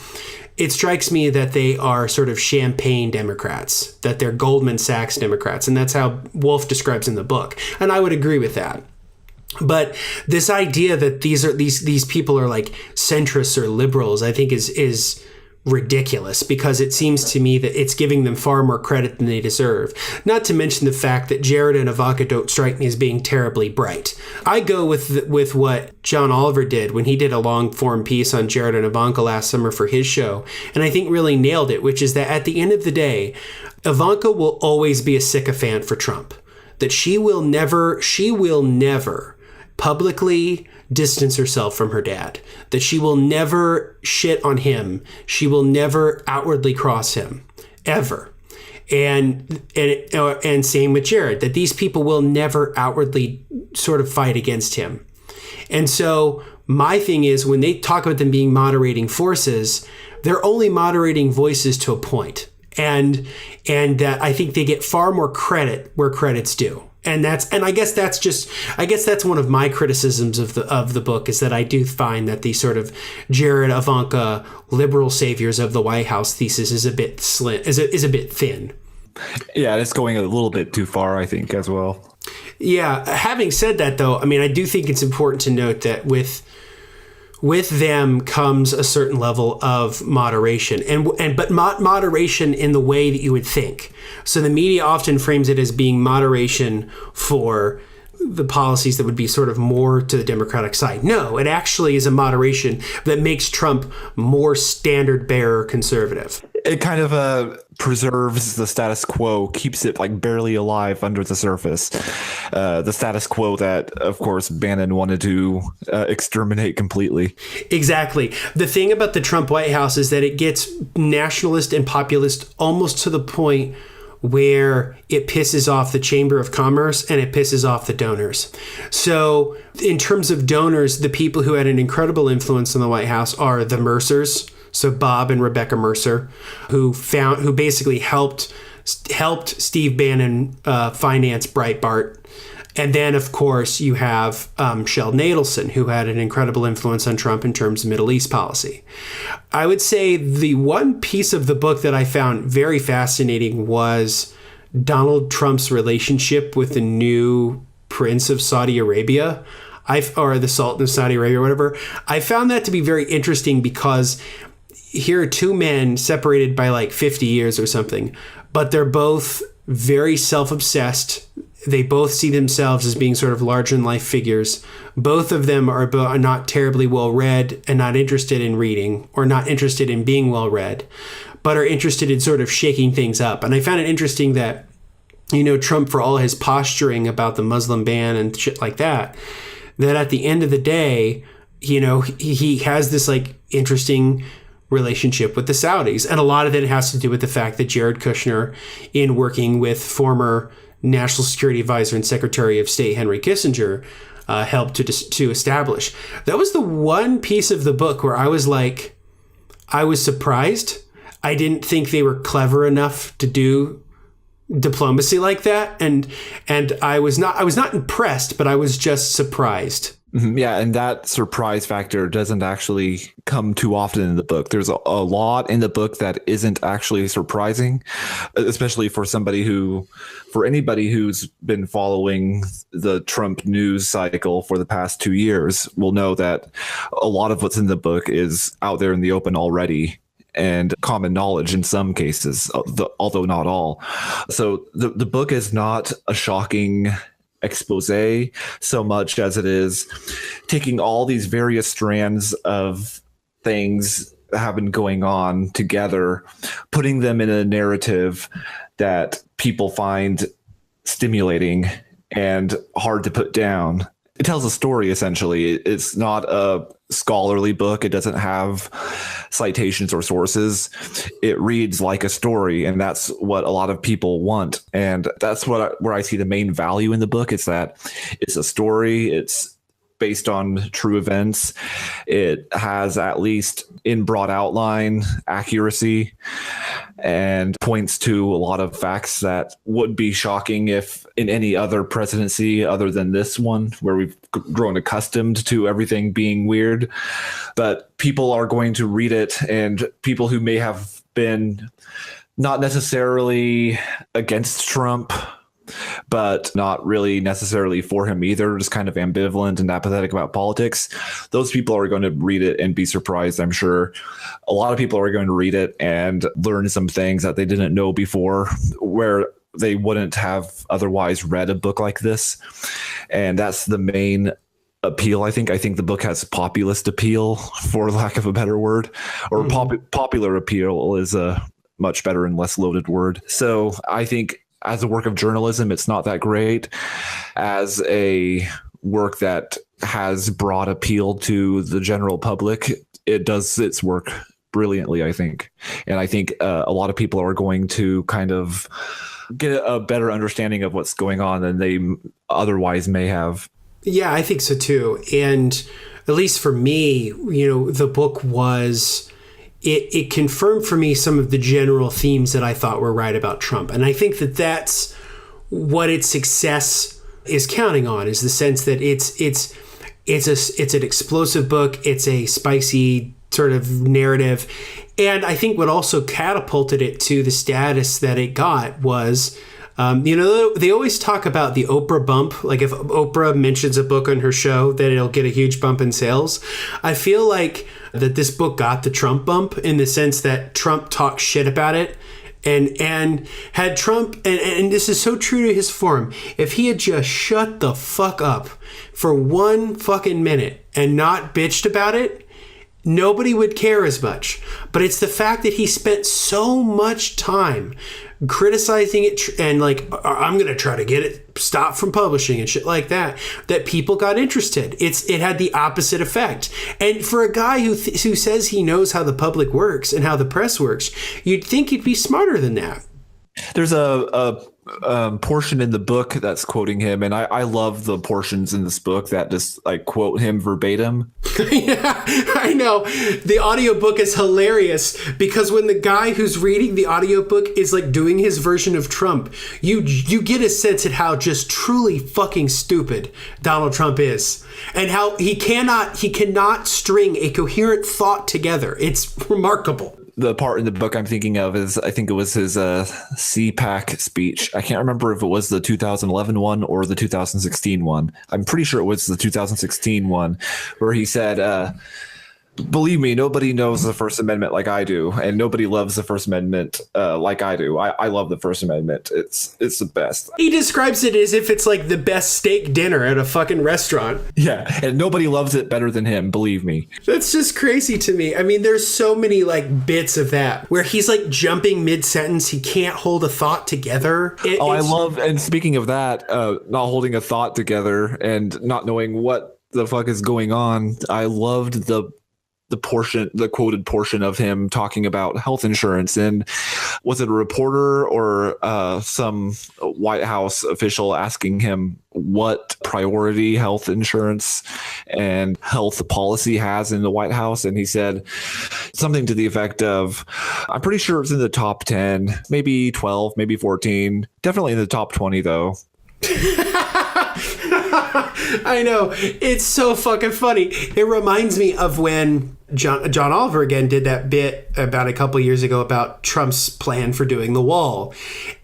It strikes me that they are sort of champagne Democrats, that they're Goldman Sachs Democrats. And that's how Wolfe describes in the book. And I would agree with that. But this idea that these people are like centrists or liberals, I think is ridiculous, because it seems to me that it's giving them far more credit than they deserve. Not to mention the fact that Jared and Ivanka don't strike me as being terribly bright. I go with what John Oliver did when he did a long form piece on Jared and Ivanka last summer for his show, and I think really nailed it, which is that at the end of the day, Ivanka will always be a sycophant for Trump. That she will never publicly distance herself from her dad, that she will never shit on him. She will never outwardly cross him, ever. And same with Jared, that these people will never outwardly sort of fight against him. And so my thing is, when they talk about them being moderating forces, they're only moderating voices to a point. And that I think they get far more credit where credit's due. And I guess that's one of my criticisms of the book, is that I do find that the sort of Jared, Ivanka, liberal saviors of the White House thesis is a bit is a bit thin. Yeah, it's going a little bit too far, I think, as well. Yeah. Having said that, though, I mean, I do think it's important to note that with them comes a certain level of moderation, but moderation in the way that you would think. So the media often frames it as being moderation for the policies that would be sort of more to the Democratic side. No, it actually is a moderation that makes Trump more standard bearer conservative. It kind of preserves the status quo, keeps it like barely alive under the surface. The status quo that, of course, Bannon wanted to exterminate completely. Exactly. The thing about the Trump White House is that it gets nationalist and populist almost to the point where it pisses off the Chamber of Commerce and it pisses off the donors. So in terms of donors, the people who had an incredible influence on the White House are the Mercers. So Bob and Rebecca Mercer, who basically helped Steve Bannon finance Breitbart. And then, of course, you have Sheldon Adelson, who had an incredible influence on Trump in terms of Middle East policy. I would say the one piece of the book that I found very fascinating was Donald Trump's relationship with the new Prince of Saudi Arabia, or the Sultan of Saudi Arabia, or whatever. I found that to be very interesting because here are two men separated by like 50 years or something, but they're both very self-obsessed. They both see themselves as being sort of larger-than-life figures. Both of them are not terribly well-read and not interested in reading, or not interested in being well-read, but are interested in sort of shaking things up. And I found it interesting that, Trump, for all his posturing about the Muslim ban and shit like that, that at the end of the day, he has this like interesting relationship with the Saudis. And a lot of it has to do with the fact that Jared Kushner, in working with former National Security Advisor and Secretary of State Henry Kissinger, helped to establish. That was the one piece of the book where I was surprised. I didn't think they were clever enough to do diplomacy like that, and I was not impressed, but I was just surprised. Yeah, and that surprise factor doesn't actually come too often in the book. There's a lot in the book that isn't actually surprising, especially for anybody who's been following the Trump news cycle for the past 2 years will know that a lot of what's in the book is out there in the open already, and common knowledge in some cases, although not all. So the book is not a shocking expose so much as it is taking all these various strands of things that have been going on together, putting them in a narrative that people find stimulating and hard to put down. It tells a story, essentially. It's not a scholarly book. It doesn't have citations or sources. It reads like a story, and that's what a lot of people want. And that's where I see the main value in the book. It's that it's a story. It's based on true events. It has, at least in broad outline, accuracy, and points to a lot of facts that would be shocking if in any other presidency other than this one, where we've grown accustomed to everything being weird. But people are going to read it, and people who may have been not necessarily against Trump, but not really necessarily for him either, just kind of ambivalent and apathetic about politics. Those people are going to read it and be surprised, I'm sure. A lot of people are going to read it and learn some things that they didn't know before, where they wouldn't have otherwise read a book like this. And that's the main appeal, I think. I think the book has populist appeal, for lack of a better word, or popular appeal is a much better and less loaded word. So I think as a work of journalism, it's not that great. As a work that has broad appeal to the general public, it does its work brilliantly, I think. And I think a lot of people are going to kind of get a better understanding of what's going on than they otherwise may have. Yeah, I think so too. And at least for me, the book was... It confirmed for me some of the general themes that I thought were right about Trump. And I think that that's what its success is counting on, is the sense that it's an explosive book. It's a spicy sort of narrative. And I think what also catapulted it to the status that it got was, they always talk about the Oprah bump. Like if Oprah mentions a book on her show, that it'll get a huge bump in sales. I feel like that this book got the Trump bump, in the sense that Trump talked shit about it, and had Trump, and this is so true to his form, if he had just shut the fuck up for one fucking minute and not bitched about it, nobody would care as much. But it's the fact that he spent so much time criticizing it and like, I'm going to try to get it stopped from publishing and shit like that, that people got interested. It had the opposite effect. And for a guy who says he knows how the public works and how the press works, you'd think he'd be smarter than that. There's a portion in the book that's quoting him, and I love the portions in this book that just like quote him verbatim. Yeah, I know. The audiobook is hilarious because when the guy who's reading the audiobook is like doing his version of Trump, you get a sense at how just truly fucking stupid Donald Trump is, and how he cannot string a coherent thought together. It's remarkable. The part in the book I'm thinking of is, I think it was his CPAC speech. I can't remember if it was the 2011 one or the 2016 one. I'm pretty sure it was the 2016 one, where he said, believe me, nobody knows the First Amendment like I do, and nobody loves the First Amendment like I do. I love the First Amendment. It's the best. He describes it as if it's like the best steak dinner at a fucking restaurant. Yeah, and nobody loves it better than him, believe me. That's just crazy to me. I mean, there's so many like bits of that where he's like jumping mid-sentence. He can't hold a thought together. I love, and speaking of that, not holding a thought together and not knowing what the fuck is going on, I loved the quoted portion of him talking about health insurance. And was it a reporter or some White House official asking him what priority health insurance and health policy has in the White House? And he said something to the effect of, I'm pretty sure it's in the top 10, maybe 12, maybe 14, definitely in the top 20 though. I know. It's so fucking funny. It reminds me of when John Oliver again did that bit about a couple years ago about Trump's plan for doing the wall,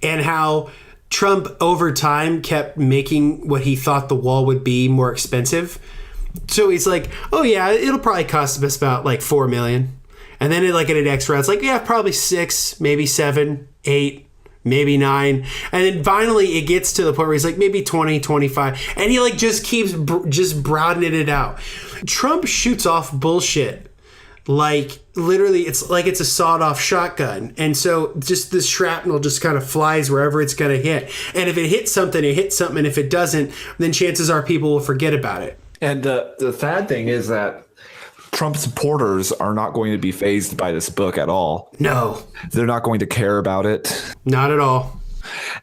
and how Trump over time kept making what he thought the wall would be more expensive. So he's like, oh yeah, it'll probably cost us about like $4 million. And then in an next round, it's like, yeah, probably 6, maybe 7, 8. Maybe 9. And then finally it gets to the point where he's like maybe 20, 25. And he like just keeps just broadening it out. Trump shoots off bullshit. Like literally it's like it's a sawed off shotgun. And so just the shrapnel just kind of flies wherever it's going to hit. And if it hits something, it hits something. And if it doesn't, then chances are people will forget about it. And the sad thing is that Trump supporters are not going to be fazed by this book at all. No. They're not going to care about it. Not at all.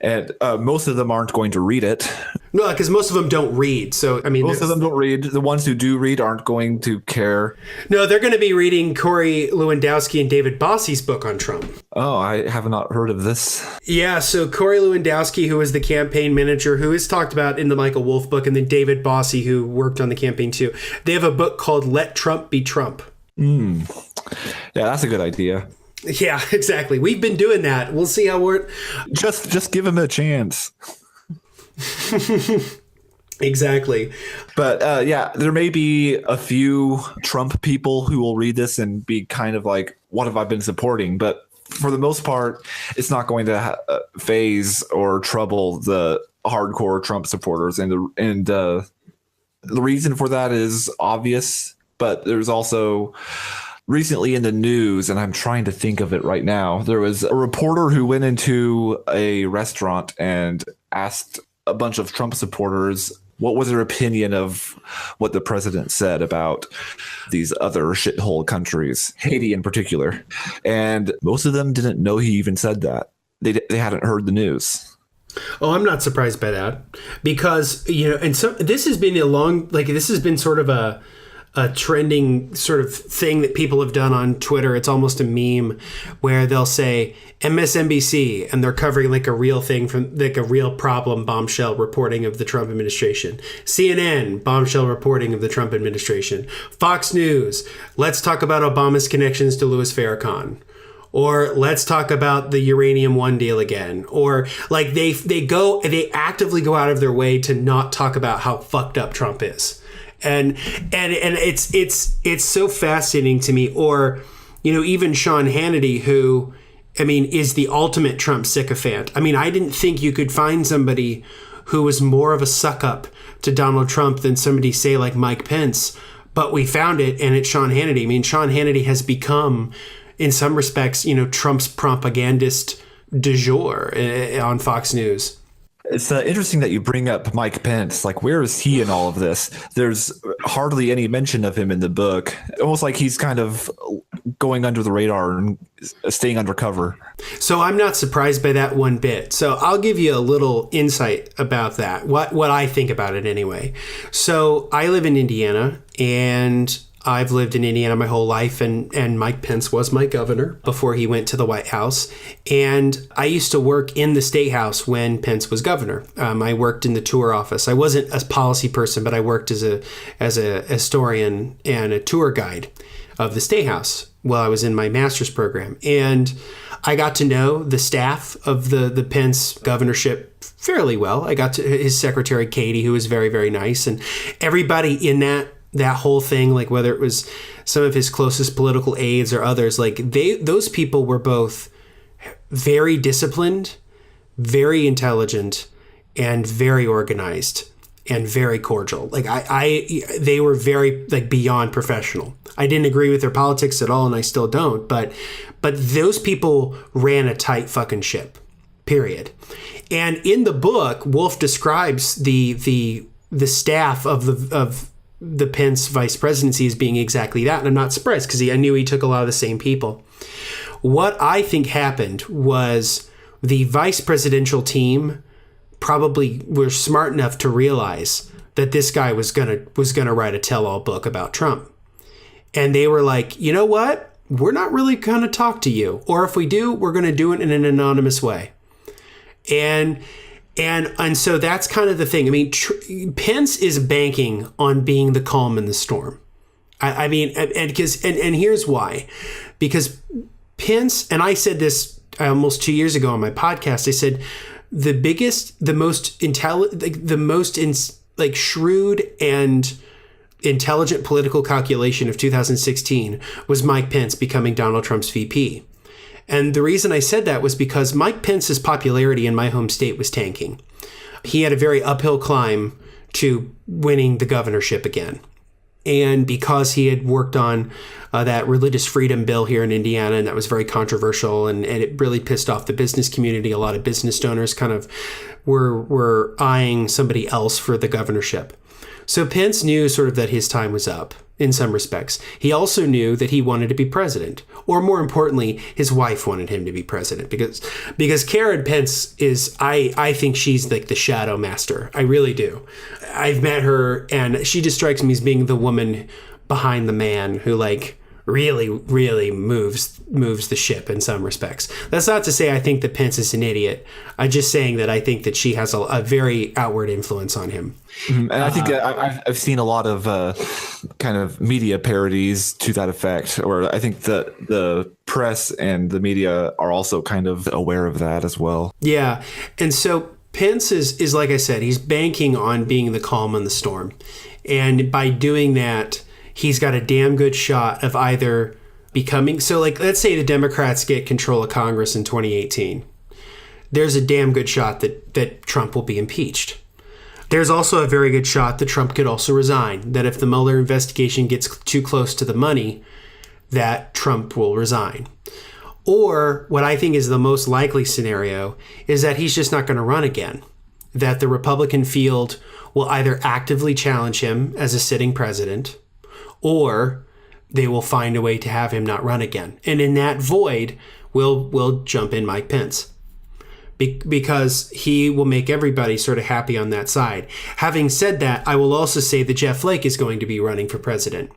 And most of them aren't going to read it. No, because most of them don't read. So, I mean, most of them don't read. The ones who do read aren't going to care. No, they're going to be reading Corey Lewandowski and David Bossi's book on Trump. Oh, I have not heard of this. Yeah, so Corey Lewandowski, who was the campaign manager, who is talked about in the Michael Wolff book, and then David Bossi, who worked on the campaign too. They have a book called Let Trump Be Trump. Yeah, that's a good idea. Yeah, exactly. We've been doing that. We'll see how we're... Just give him a chance. Exactly. But yeah, there may be a few Trump people who will read this and be kind of like, what have I been supporting? But for the most part, it's not going to phase or trouble the hardcore Trump supporters. And the reason for that is obvious, but there's also recently in the news, and I'm trying to think of it right now, there was a reporter who went into a restaurant and asked a bunch of Trump supporters what was their opinion of what the president said about these other shithole countries, Haiti in particular. And most of them didn't know he even said that. They hadn't heard the news. Oh, I'm not surprised by that, because, and so this has been sort of a trending sort of thing that people have done on Twitter. It's almost a meme where they'll say MSNBC and they're covering like a real thing from like a real problem bombshell reporting of the Trump administration. CNN, bombshell reporting of the Trump administration. Fox News, let's talk about Obama's connections to Louis Farrakhan. Or let's talk about the Uranium One deal again. Or like they actively go out of their way to not talk about how fucked up Trump is. And it's so fascinating to me. Or, even Sean Hannity, who, is the ultimate Trump sycophant. I didn't think you could find somebody who was more of a suck up to Donald Trump than somebody, say, like Mike Pence. But we found it, and it's Sean Hannity. Sean Hannity has become, in some respects, Trump's propagandist du jour on Fox News. It's interesting that you bring up Mike Pence. Like, where is he in all of this? There's hardly any mention of him in the book. Almost like he's kind of going under the radar and staying undercover. So I'm not surprised by that one bit. So I'll give you a little insight about that. What I think about it anyway. So I live in Indiana, and I've lived in Indiana my whole life, and Mike Pence was my governor before he went to the White House. And I used to work in the State House when Pence was governor. I worked in the tour office. I wasn't a policy person, but I worked as a historian and a tour guide of the State House while I was in my master's program. And I got to know the staff of the Pence governorship fairly well. I got to his secretary, Katie, who was very, very nice. And everybody in that whole thing, like whether it was some of his closest political aides or others, like those people were both very disciplined, very intelligent, and very organized and very cordial. Like they were very like beyond professional. I didn't agree with their politics at all, and I still don't. But those people ran a tight fucking ship, period. And in the book, Wolfe describes the staff of the Pence vice presidency as being exactly that. And I'm not surprised, because I knew he took a lot of the same people. What I think happened was the vice presidential team probably were smart enough to realize that this guy was gonna write a tell-all book about Trump. And they were like, you know what? We're not really gonna talk to you. Or if we do, we're gonna do it in an anonymous way. And so that's kind of the thing. Pence is banking on being the calm in the storm. And here's why. Because Pence, and I said this almost 2 years ago on my podcast, I said the most shrewd and intelligent political calculation of 2016 was Mike Pence becoming Donald Trump's VP. And the reason I said that was because Mike Pence's popularity in my home state was tanking. He had a very uphill climb to winning the governorship again. And because he had worked on that religious freedom bill here in Indiana, and that was very controversial, and it really pissed off the business community. A lot of business donors kind of were eyeing somebody else for the governorship. So Pence knew sort of that his time was up in some respects. He also knew that he wanted to be president, or more importantly, his wife wanted him to be president, because Karen Pence is, I think she's like the shadow master. I really do. I've met her, and she just strikes me as being the woman behind the man who like really, really moves the ship in some respects. That's not to say I think that Pence is an idiot. I'm just saying that I think that she has a very outward influence on him. And I think I've seen a lot of kind of media parodies to that effect, or I think that the press and the media are also kind of aware of that as well. Yeah. And so Pence is like I said, he's banking on being the calm in the storm. And by doing that, he's got a damn good shot of either becoming, so like, let's say the Democrats get control of Congress in 2018. There's a damn good shot that Trump will be impeached. There's also a very good shot that Trump could also resign, that if the Mueller investigation gets too close to the money, that Trump will resign. Or what I think is the most likely scenario is that he's just not going to run again, that the Republican field will either actively challenge him as a sitting president, or they will find a way to have him not run again. And in that void, we'll jump in Mike Pence. Because he will make everybody sort of happy on that side. Having said that, I will also say that Jeff Flake is going to be running for president.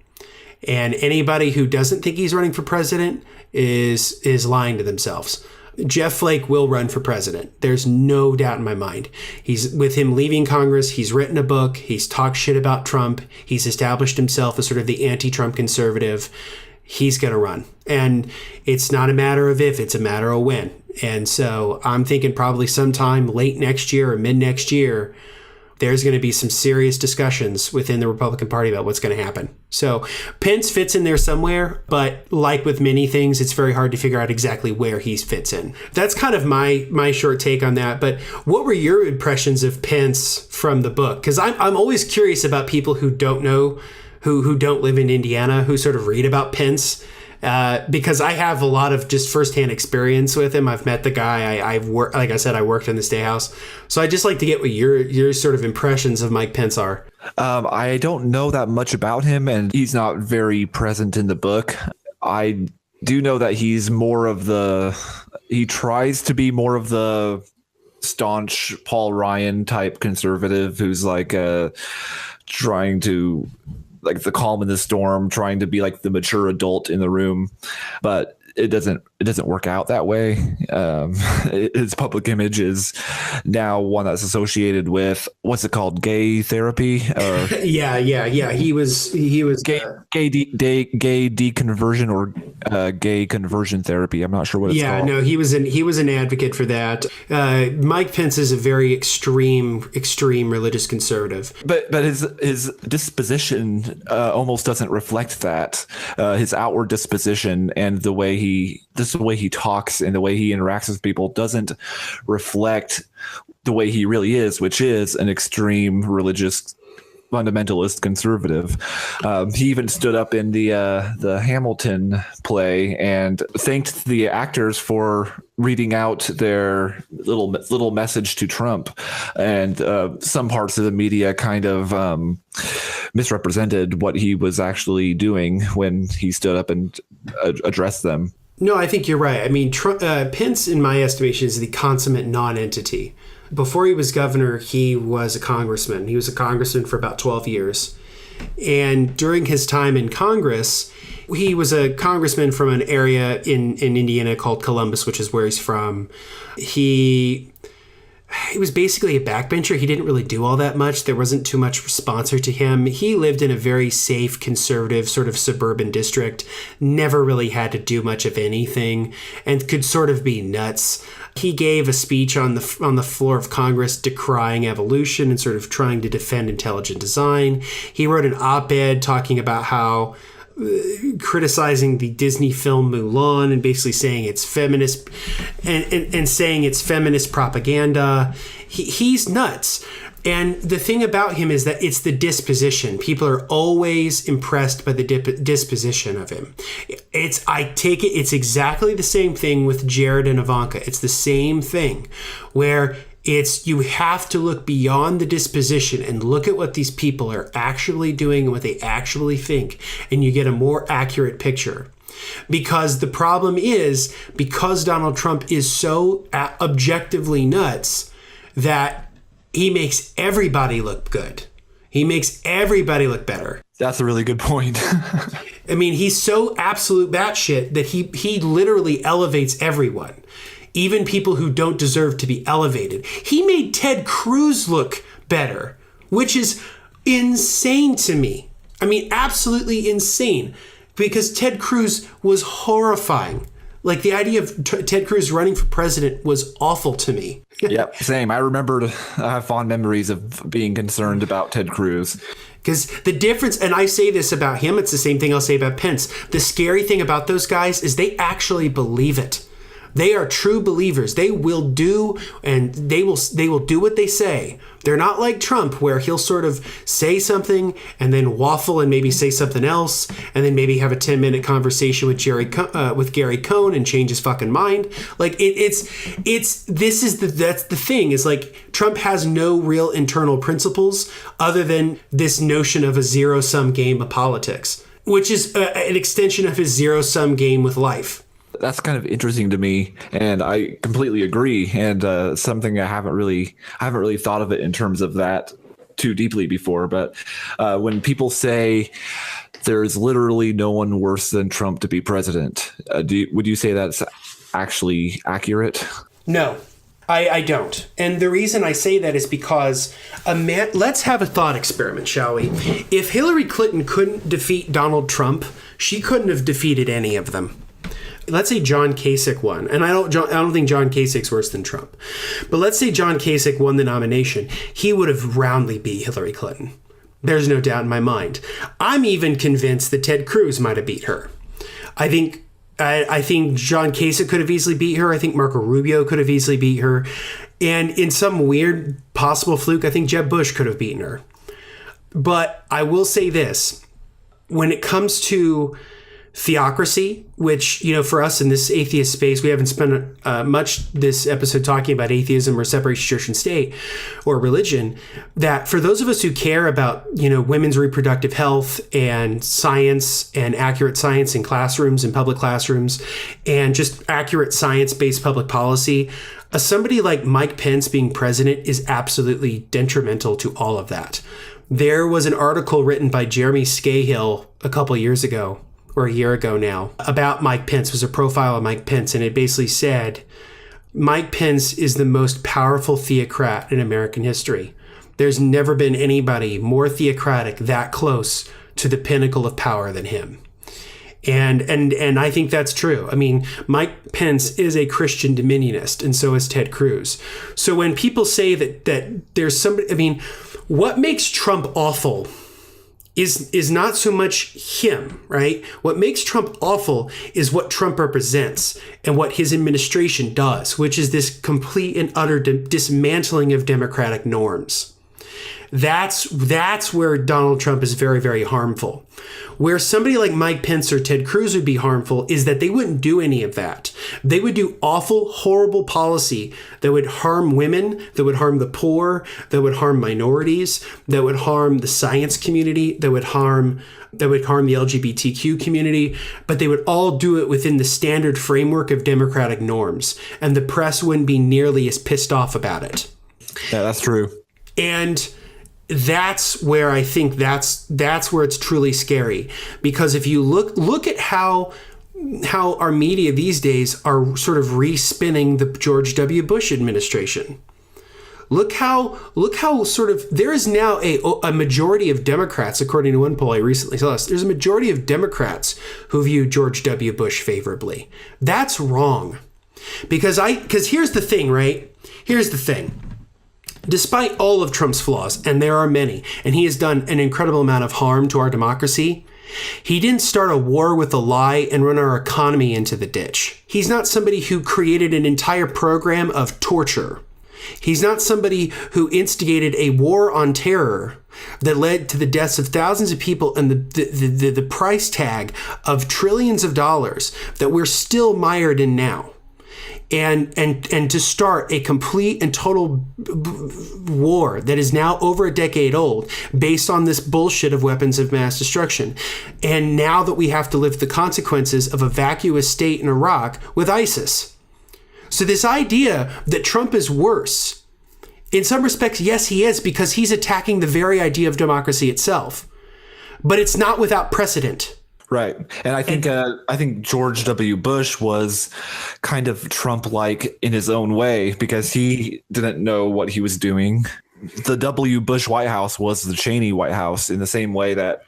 And anybody who doesn't think he's running for president is lying to themselves. Jeff Flake will run for president. There's no doubt in my mind. He's, with him leaving Congress, he's written a book, he's talked shit about Trump, he's established himself as sort of the anti-Trump conservative. He's going to run. And it's not a matter of if, it's a matter of when. And so I'm thinking probably sometime late next year or mid next year, there's going to be some serious discussions within the Republican Party about what's going to happen. So Pence fits in there somewhere, but like with many things, it's very hard to figure out exactly where he fits in. That's kind of my short take on that. But what were your impressions of Pence from the book? Because I'm always curious about people who don't know, who don't live in Indiana, who sort of read about Pence. Because I have a lot of just firsthand experience with him. I've met the guy. I've worked, like I said, I worked in the State House. So I just like to get what your sort of impressions of Mike Pence are. I don't know that much about him, and he's not very present in the book. I do know that he's he tries to be more of the staunch Paul Ryan type conservative who's like trying to, like, the calm in the storm, trying to be like the mature adult in the room, but it doesn't work out that way. His public image is now one that's associated with, what's it called, gay therapy? Yeah. He was gay deconversion or gay conversion therapy. I'm not sure what it's called. No, he was an advocate for that. Mike Pence is a very extreme religious conservative. But his disposition almost doesn't reflect that. His outward disposition and the way he talks and the way he interacts with people doesn't reflect the way he really is, which is an extreme religious fundamentalist conservative. He even stood up in the Hamilton play and thanked the actors for reading out their little message to Trump. And some parts of the media kind of misrepresented what he was actually doing when he stood up and addressed them. No, I think you're right. I mean, Pence, in my estimation, is the consummate non-entity. Before he was governor, he was a congressman. He was a congressman for about 12 years. And during his time in Congress, he was a congressman from an area in Indiana called Columbus, which is where he's from. He was basically a backbencher. He didn't really do all that much. There wasn't too much sponsor to him. He lived in a very safe, conservative, sort of suburban district, never really had to do much of anything, and could sort of be nuts. He gave a speech on the floor of Congress decrying evolution and sort of trying to defend intelligent design. He wrote an op-ed talking about how criticizing the Disney film Mulan and basically saying it's feminist and saying it's feminist propaganda. He's nuts. And the thing about him is that it's the disposition. People are always impressed by the disposition of him. I take it, it's exactly the same thing with Jared and Ivanka. It's the same thing where you have to look beyond the disposition and look at what these people are actually doing and what they actually think, and you get a more accurate picture. Because the problem is, because Donald Trump is so objectively nuts, that he makes everybody look good. He makes everybody look better. That's a really good point. I mean, he's so absolute batshit that he literally elevates everyone. Even people who don't deserve to be elevated. He made Ted Cruz look better, which is insane to me. I mean, absolutely insane, because Ted Cruz was horrifying. Like the idea of Ted Cruz running for president was awful to me. Yep, same. I have fond memories of being concerned about Ted Cruz. Because the difference, and I say this about him, it's the same thing I'll say about Pence. The scary thing about those guys is they actually believe it. They are true believers. They will do, and they will do what they say. They're not like Trump, where he'll sort of say something and then waffle and maybe say something else, and then maybe have a 10-minute conversation with Gary Cohn and change his fucking mind. Like that's the thing, is like Trump has no real internal principles other than this notion of a zero-sum game of politics, which is an extension of his zero-sum game with life. That's kind of interesting to me, and I completely agree. And something I haven't really thought of it in terms of that too deeply before. But when people say there's literally no one worse than Trump to be president, would you say that's actually accurate? No, I don't. And the reason I say that is because let's have a thought experiment, shall we? If Hillary Clinton couldn't defeat Donald Trump, she couldn't have defeated any of them. Let's say John Kasich won, and I don't think John Kasich's worse than Trump, but let's say John Kasich won the nomination. He would have roundly beat Hillary Clinton. There's no doubt in my mind. I'm even convinced that Ted Cruz might have beat her. I think John Kasich could have easily beat her. I think Marco Rubio could have easily beat her. And in some weird possible fluke, I think Jeb Bush could have beaten her. But I will say this. When it comes to theocracy, which, for us in this atheist space, we haven't spent much this episode talking about atheism or separation of church and state or religion, that for those of us who care about, women's reproductive health and science and accurate science in classrooms and public classrooms and just accurate science-based public policy, somebody like Mike Pence being president is absolutely detrimental to all of that. There was an article written by Jeremy Scahill a couple of years ago, or a year ago now, about Mike Pence. It was a profile of Mike Pence, and it basically said, Mike Pence is the most powerful theocrat in American history. There's never been anybody more theocratic, that close to the pinnacle of power than him. And I think that's true. I mean, Mike Pence is a Christian dominionist, and so is Ted Cruz. So when people say that there's somebody, I mean, what makes Trump awful is not so much him, right? What makes Trump awful is what Trump represents and what his administration does, which is this complete and utter dismantling of democratic norms. That's where Donald Trump is very, very harmful. Where somebody like Mike Pence or Ted Cruz would be harmful is that they wouldn't do any of that. They would do awful, horrible policy that would harm women, that would harm the poor, that would harm minorities, that would harm the science community, that would harm the LGBTQ community, but they would all do it within the standard framework of democratic norms, and the press wouldn't be nearly as pissed off about it. Yeah, that's true. And that's where I think that's where it's truly scary, because if you look at how our media these days are sort of re-spinning the George W. Bush administration. Look how sort of there is now a majority of Democrats, according to one poll I recently saw. There's a majority of Democrats who view George W. Bush favorably. That's wrong, because here's the thing, right? Here's the thing. Despite all of Trump's flaws, and there are many, and he has done an incredible amount of harm to our democracy, he didn't start a war with a lie and run our economy into the ditch. He's not somebody who created an entire program of torture. He's not somebody who instigated a war on terror that led to the deaths of thousands of people and the price tag of trillions of dollars that we're still mired in now. And to start a complete and total war that is now over a decade old based on this bullshit of weapons of mass destruction. And now that we have to live the consequences of a vacuous state in Iraq with ISIS. So this idea that Trump is worse, in some respects, yes, he is, because he's attacking the very idea of democracy itself. But it's not without precedent. Right. And I think George W. Bush was kind of Trump-like in his own way, because he didn't know what he was doing. The W. Bush White House was the Cheney White House in the same way that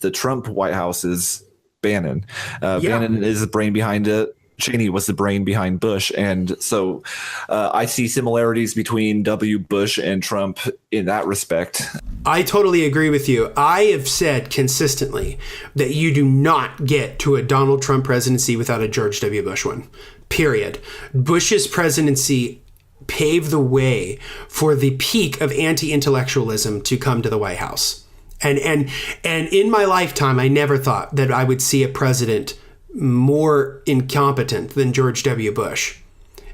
the Trump White House is Bannon. Bannon is the brain behind it. Cheney was the brain behind Bush. And so I see similarities between W. Bush and Trump in that respect. I totally agree with you. I have said consistently that you do not get to a Donald Trump presidency without a George W. Bush one, period. Bush's presidency paved the way for the peak of anti-intellectualism to come to the White House. And in my lifetime, I never thought that I would see a president more incompetent than George W. Bush.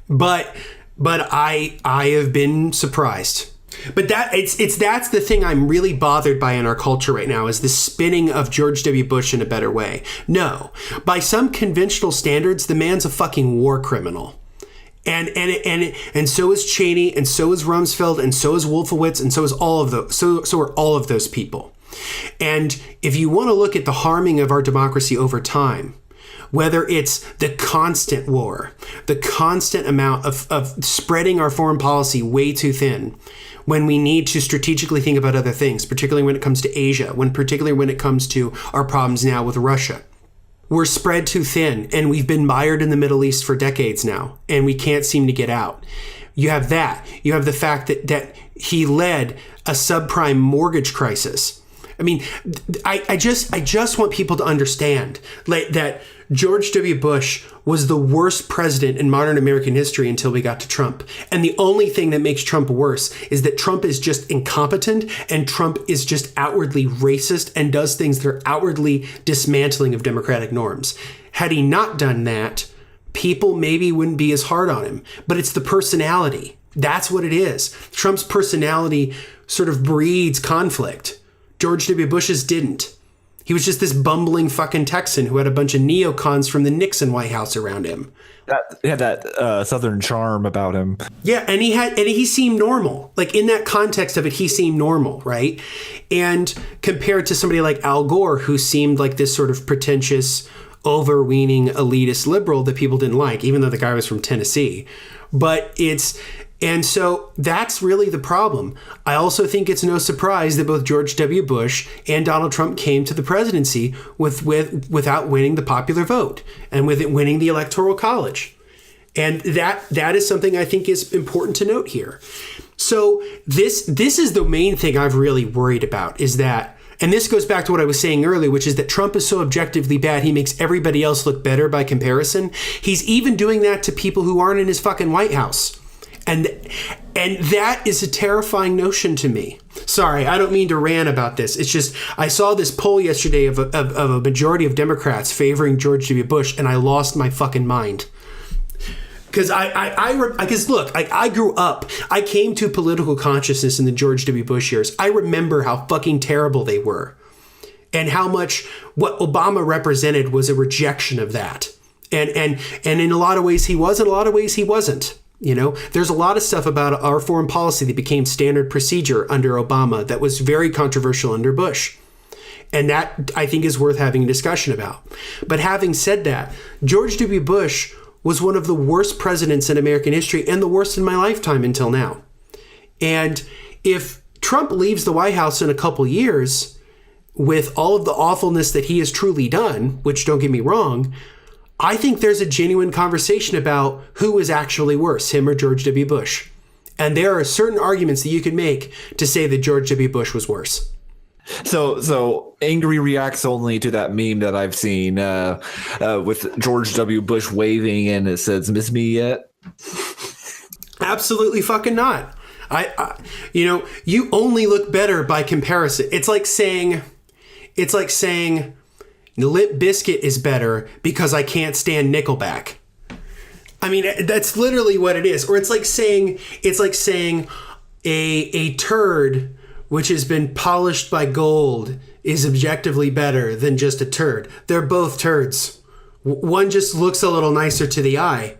But I have been surprised. But that's the thing I'm really bothered by in our culture right now, is the spinning of George W. Bush in a better way. No, by some conventional standards, the man's a fucking war criminal. And so is Cheney, and so is Rumsfeld, and so is Wolfowitz, and so is all of those. So are all of those people. And if you want to look at the harming of our democracy over time, whether it's the constant war, the constant amount of spreading our foreign policy way too thin, when we need to strategically think about other things, particularly when it comes to Asia, particularly when it comes to our problems now with Russia. We're spread too thin, and we've been mired in the Middle East for decades now, and we can't seem to get out. You have that. You have the fact that he led a subprime mortgage crisis. I mean, I just want people to understand that George W. Bush was the worst president in modern American history until we got to Trump. And the only thing that makes Trump worse is that Trump is just incompetent, and Trump is just outwardly racist and does things that are outwardly dismantling of democratic norms. Had he not done that, people maybe wouldn't be as hard on him. But it's the personality. That's what it is. Trump's personality sort of breeds conflict. George W. Bush's didn't. He was just this bumbling fucking Texan who had a bunch of neocons from the Nixon White House around him. He had that Southern charm about him. Yeah, and he seemed normal. Like, in that context of it, he seemed normal, right? And compared to somebody like Al Gore, who seemed like this sort of pretentious, overweening, elitist liberal that people didn't like, even though the guy was from Tennessee. And so that's really the problem. I also think it's no surprise that both George W. Bush and Donald Trump came to the presidency without winning the popular vote and with it winning the Electoral College. And that is something I think is important to note here. So this is the main thing I've really worried about, is that, and this goes back to what I was saying earlier, which is that Trump is so objectively bad, he makes everybody else look better by comparison. He's even doing that to people who aren't in his fucking White House. And that is a terrifying notion to me. Sorry, I don't mean to rant about this. It's just, I saw this poll yesterday of a majority of Democrats favoring George W. Bush, and I lost my fucking mind. Because look, I grew up, I came to political consciousness in the George W. Bush years. I remember how fucking terrible they were, and how much what Obama represented was a rejection of that. And in a lot of ways he was, in a lot of ways he wasn't. You know, there's a lot of stuff about our foreign policy that became standard procedure under Obama that was very controversial under Bush. And that, I think, is worth having a discussion about. But having said that, George W. Bush was one of the worst presidents in American history, and the worst in my lifetime until now. And if Trump leaves the White House in a couple years with all of the awfulness that he has truly done, which, don't get me wrong, I think there's a genuine conversation about who is actually worse, him or George W. Bush. And there are certain arguments that you can make to say that George W. Bush was worse. So angry reacts only to that meme that I've seen with George W. Bush waving and it says, "Miss me yet?" Absolutely fucking not. You only look better by comparison. It's like saying Limp Bizkit is better because I can't stand Nickelback. I mean, that's literally what it is. Or it's like saying a turd which has been polished by gold is objectively better than just a turd. They're both turds. One just looks a little nicer to the eye.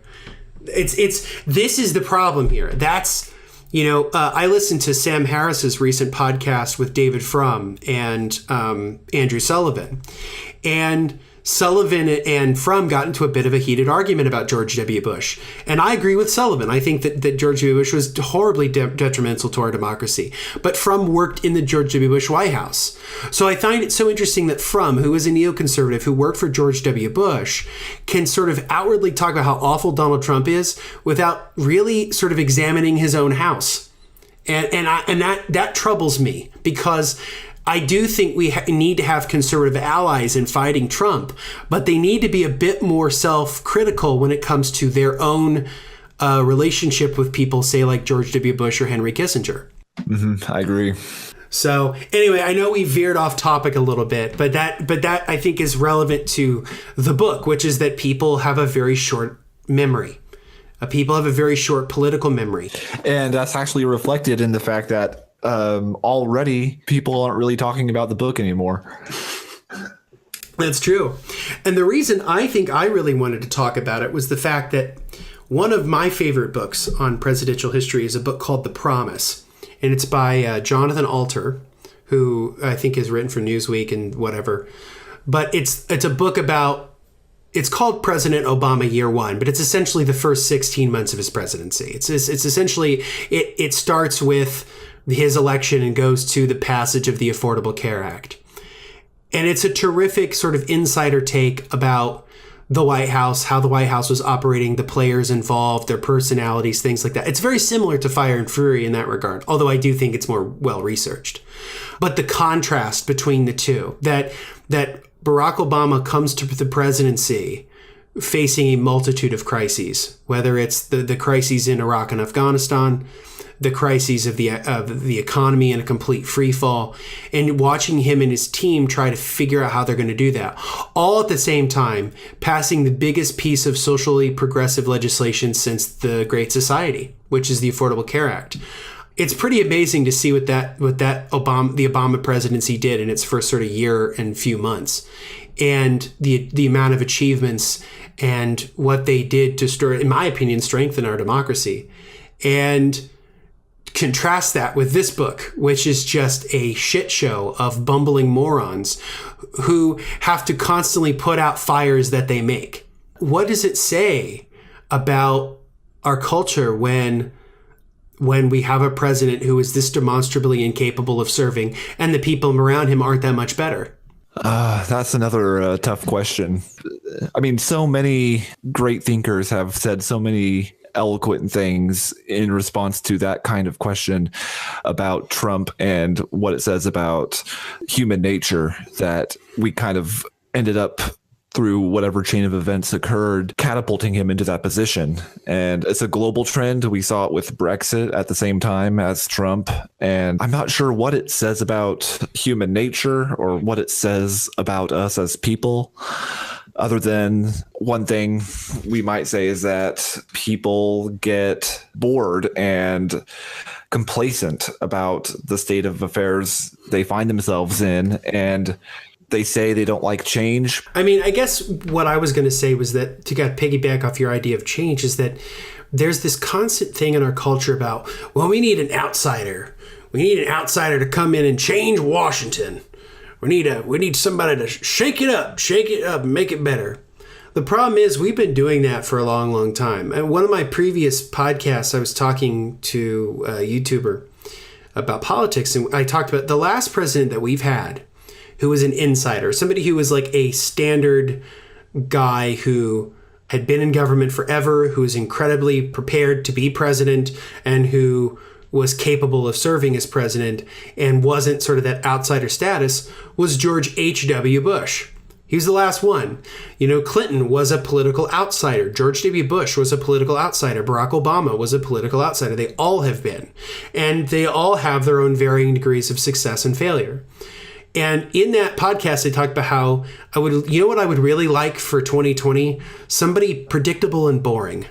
This is the problem here. That's, I listened to Sam Harris's recent podcast with David Frum and Andrew Sullivan. And Sullivan and Frum got into a bit of a heated argument about George W. Bush. And I agree with Sullivan. I think that George W. Bush was horribly detrimental to our democracy. But Frum worked in the George W. Bush White House. So I find it so interesting that Frum, who is a neoconservative who worked for George W. Bush, can sort of outwardly talk about how awful Donald Trump is without really sort of examining his own house. And that troubles me, because I do think we need to have conservative allies in fighting Trump, but they need to be a bit more self-critical when it comes to their own relationship with people, say, like George W. Bush or Henry Kissinger. Mm-hmm, I agree. So anyway, I know we veered off topic a little bit, but that I think is relevant to the book, which is that people have a very short memory. People have a very short political memory. And that's actually reflected in the fact that already people aren't really talking about the book anymore. That's true. And the reason I think I really wanted to talk about it was the fact that one of my favorite books on presidential history is a book called The Promise. And it's by Jonathan Alter, who I think has written for Newsweek and whatever. But it's a book about, it's called President Obama Year One, but it's essentially the first 16 months of his presidency. It's essentially, it starts with his election and goes to the passage of the Affordable Care Act. And it's a terrific sort of insider take about the White House, how the White House was operating, the players involved, their personalities, things like that. It's very similar to Fire and Fury in that regard, although I do think it's more well-researched. But the contrast between the two, that Barack Obama comes to the presidency facing a multitude of crises, whether it's the crises in Iraq and Afghanistan, the crises of the economy in a complete free fall, and watching him and his team try to figure out how they're going to do that, all at the same time passing the biggest piece of socially progressive legislation since the Great Society, which is the Affordable Care Act. It's pretty amazing to see what the Obama presidency did in its first sort of year and few months, and the amount of achievements and what they did to, in my opinion, strengthen our democracy. And contrast that with this book, which is just a shit show of bumbling morons who have to constantly put out fires that they make. What does it say about our culture when we have a president who is this demonstrably incapable of serving and the people around him aren't that much better? That's another tough question. I mean, so many great thinkers have said so many eloquent things in response to that kind of question about Trump and what it says about human nature, that we kind of ended up, through whatever chain of events occurred, catapulting him into that position. And it's a global trend. We saw it with Brexit at the same time as Trump. And I'm not sure what it says about human nature or what it says about us as people, other than one thing we might say is that people get bored and complacent about the state of affairs they find themselves in, and they say they don't like change. I mean, I guess what I was going to say was that, to get piggyback off your idea of change, is that there's this constant thing in our culture about, well, we need an outsider. We need an outsider to come in and change Washington. We need somebody to shake it up, and make it better. The problem is we've been doing that for a long, long time. And one of my previous podcasts, I was talking to a YouTuber about politics, and I talked about the last president that we've had who was an insider, somebody who was like a standard guy who had been in government forever, who was incredibly prepared to be president, and who was capable of serving as president and wasn't sort of that outsider status, was George H.W. Bush. He was the last one. Clinton was a political outsider. George W. Bush was a political outsider. Barack Obama was a political outsider. They all have been. And they all have their own varying degrees of success and failure. And in that podcast, I talked about how what I would really like for 2020? Somebody predictable and boring.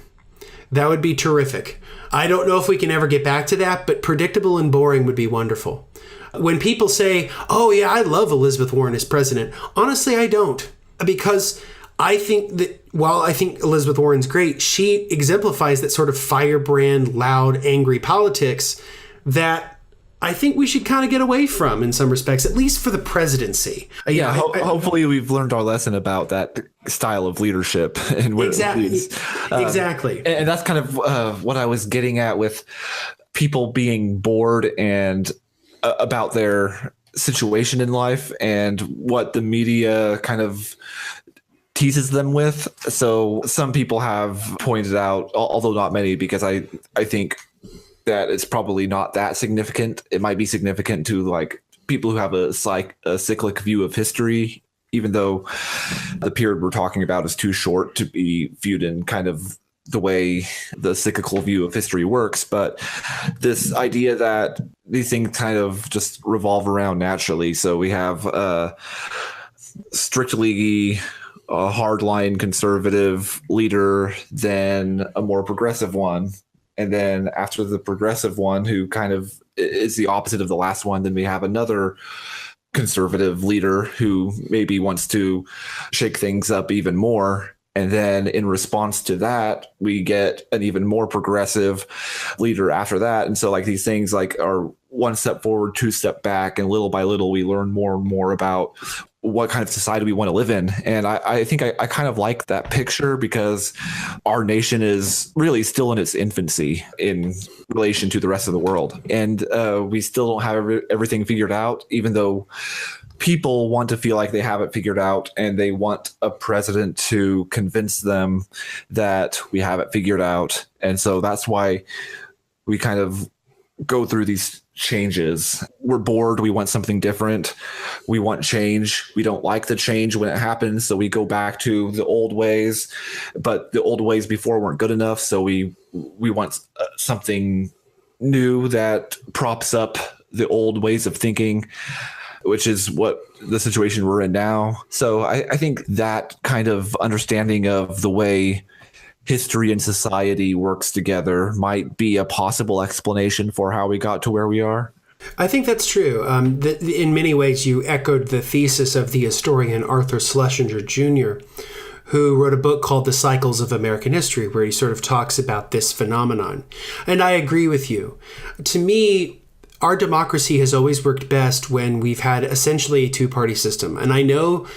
That would be terrific. I don't know if we can ever get back to that, but predictable and boring would be wonderful. When people say, oh yeah, I love Elizabeth Warren as president, honestly, I don't. Because I think that while I think Elizabeth Warren's great, she exemplifies that sort of firebrand, loud, angry politics that I think we should kind of get away from in some respects, at least for the presidency. Hopefully we've learned our lesson about that style of leadership and what exactly. it leads. Exactly. And that's kind of what I was getting at with people being bored and about their situation in life and what the media kind of teases them with. So some people have pointed out, although not many, because I think that it's probably not that significant. It might be significant to like people who have a cyclic view of history, even though the period we're talking about is too short to be viewed in kind of the way the cyclical view of history works. But this idea that these things kind of just revolve around naturally. So we have strictly a hardline conservative leader, then a more progressive one. And then after the progressive one, who kind of is the opposite of the last one, then we have another conservative leader who maybe wants to shake things up even more. And then in response to that, we get an even more progressive leader after that. And so like these things like are one step forward, two step back, and little by little, we learn more and more about what kind of society we want to live in. And I think I kind of like that picture because our nation is really still in its infancy in relation to the rest of the world. And we still don't have everything figured out, even though people want to feel like they have it figured out and they want a president to convince them that we have it figured out. And so that's why we kind of go through these changes. We're bored. We want something different. We want change. We don't like the change when it happens. So we go back to the old ways, but the old ways before weren't good enough. So we want something new that props up the old ways of thinking, which is what the situation we're in now. So I think that kind of understanding of the way history and society works together might be a possible explanation for how we got to where we are. I think that's true. In many ways, you echoed the thesis of the historian Arthur Schlesinger Jr., who wrote a book called The Cycles of American History, where he sort of talks about this phenomenon. And I agree with you. To me, our democracy has always worked best when we've had essentially a two-party system. And I know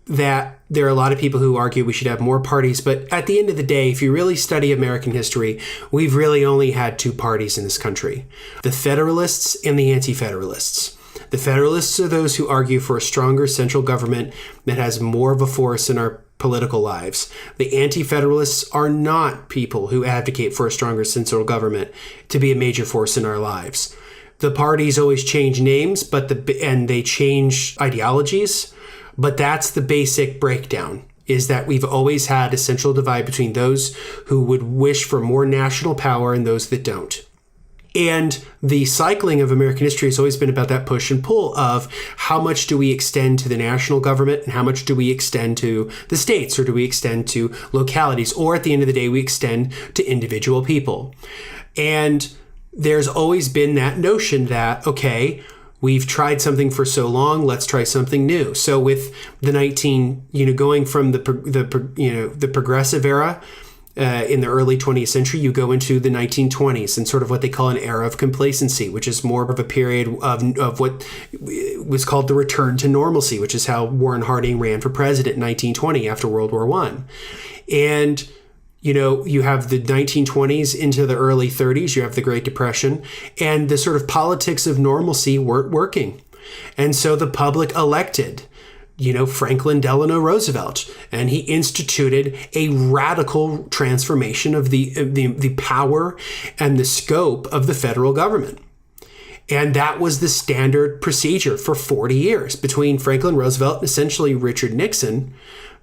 that there are a lot of people who argue we should have more parties, but at the end of the day, if you really study American history, we've really only had two parties in this country: the Federalists and the Anti-Federalists. The Federalists are those who argue for a stronger central government that has more of a force in our political lives. The Anti-Federalists are not people who advocate for a stronger central government to be a major force in our lives. The parties always change names, and they change ideologies. But that's the basic breakdown, is that we've always had a central divide between those who would wish for more national power and those that don't. And the cycling of American history has always been about that push and pull of how much do we extend to the national government and how much do we extend to the states, or do we extend to localities, or at the end of the day, we extend to individual people. And there's always been that notion that, okay, we've tried something for so long, let's try something new. So with the going from the progressive era in the early 20th century, you go into the 1920s and sort of what they call an era of complacency, which is more of a period of what was called the return to normalcy, which is how Warren Harding ran for president in 1920 after World War I. And you have the 1920s into the early 30s, you have the Great Depression, and the sort of politics of normalcy weren't working. And so the public elected, Franklin Delano Roosevelt, and he instituted a radical transformation of the power and the scope of the federal government. And that was the standard procedure for 40 years between Franklin Roosevelt and essentially Richard Nixon.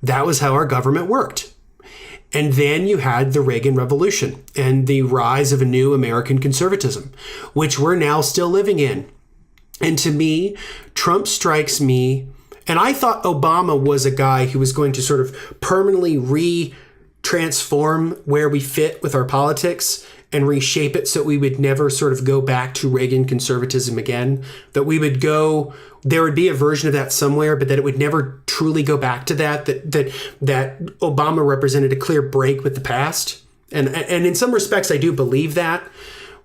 That was how our government worked. And then you had the Reagan Revolution and the rise of a new American conservatism, which we're now still living in. And to me, Trump strikes me, and I thought Obama was a guy who was going to sort of permanently transform where we fit with our politics and reshape it so we would never sort of go back to Reagan conservatism again, that we would go, there would be a version of that somewhere, but that it would never truly go back to that Obama represented a clear break with the past. And in some respects, I do believe that.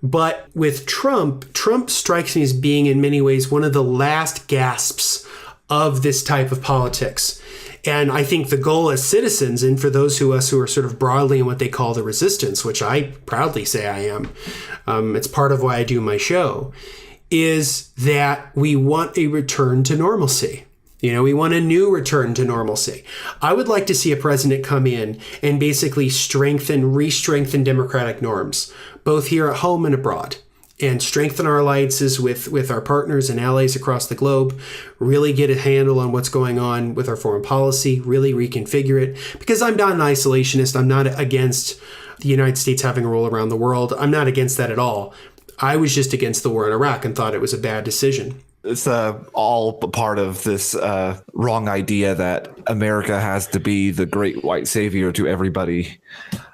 But with Trump strikes me as being in many ways one of the last gasps of this type of politics. And I think the goal as citizens, and for those of us who are sort of broadly in what they call the resistance, which I proudly say I am, it's part of why I do my show, is that we want a return to normalcy. We want a new return to normalcy. I would like to see a president come in and basically re-strengthen democratic norms, both here at home and abroad, and strengthen our alliances with our partners and allies across the globe, really get a handle on what's going on with our foreign policy, really reconfigure it. Because I'm not an isolationist. I'm not against the United States having a role around the world. I'm not against that at all. I was just against the war in Iraq and thought it was a bad decision. It's all part of this wrong idea that America has to be the great white savior to everybody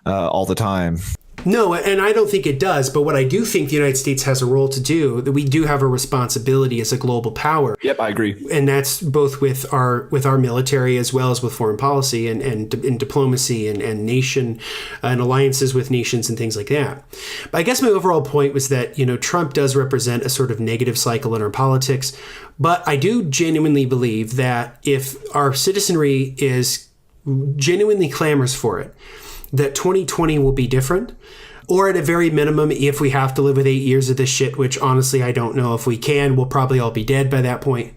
all the time. No, and I don't think it does. But what I do think the United States has a role to do, that we do have a responsibility as a global power. Yep, I agree. And that's both with our military as well as with foreign policy and diplomacy and nation and alliances with nations and things like that. But I guess my overall point was that, Trump does represent a sort of negative cycle in our politics. But I do genuinely believe that if our citizenry is genuinely clamors for it, that 2020 will be different, or at a very minimum, if we have to live with 8 years of this shit, which honestly, I don't know if we can, we'll probably all be dead by that point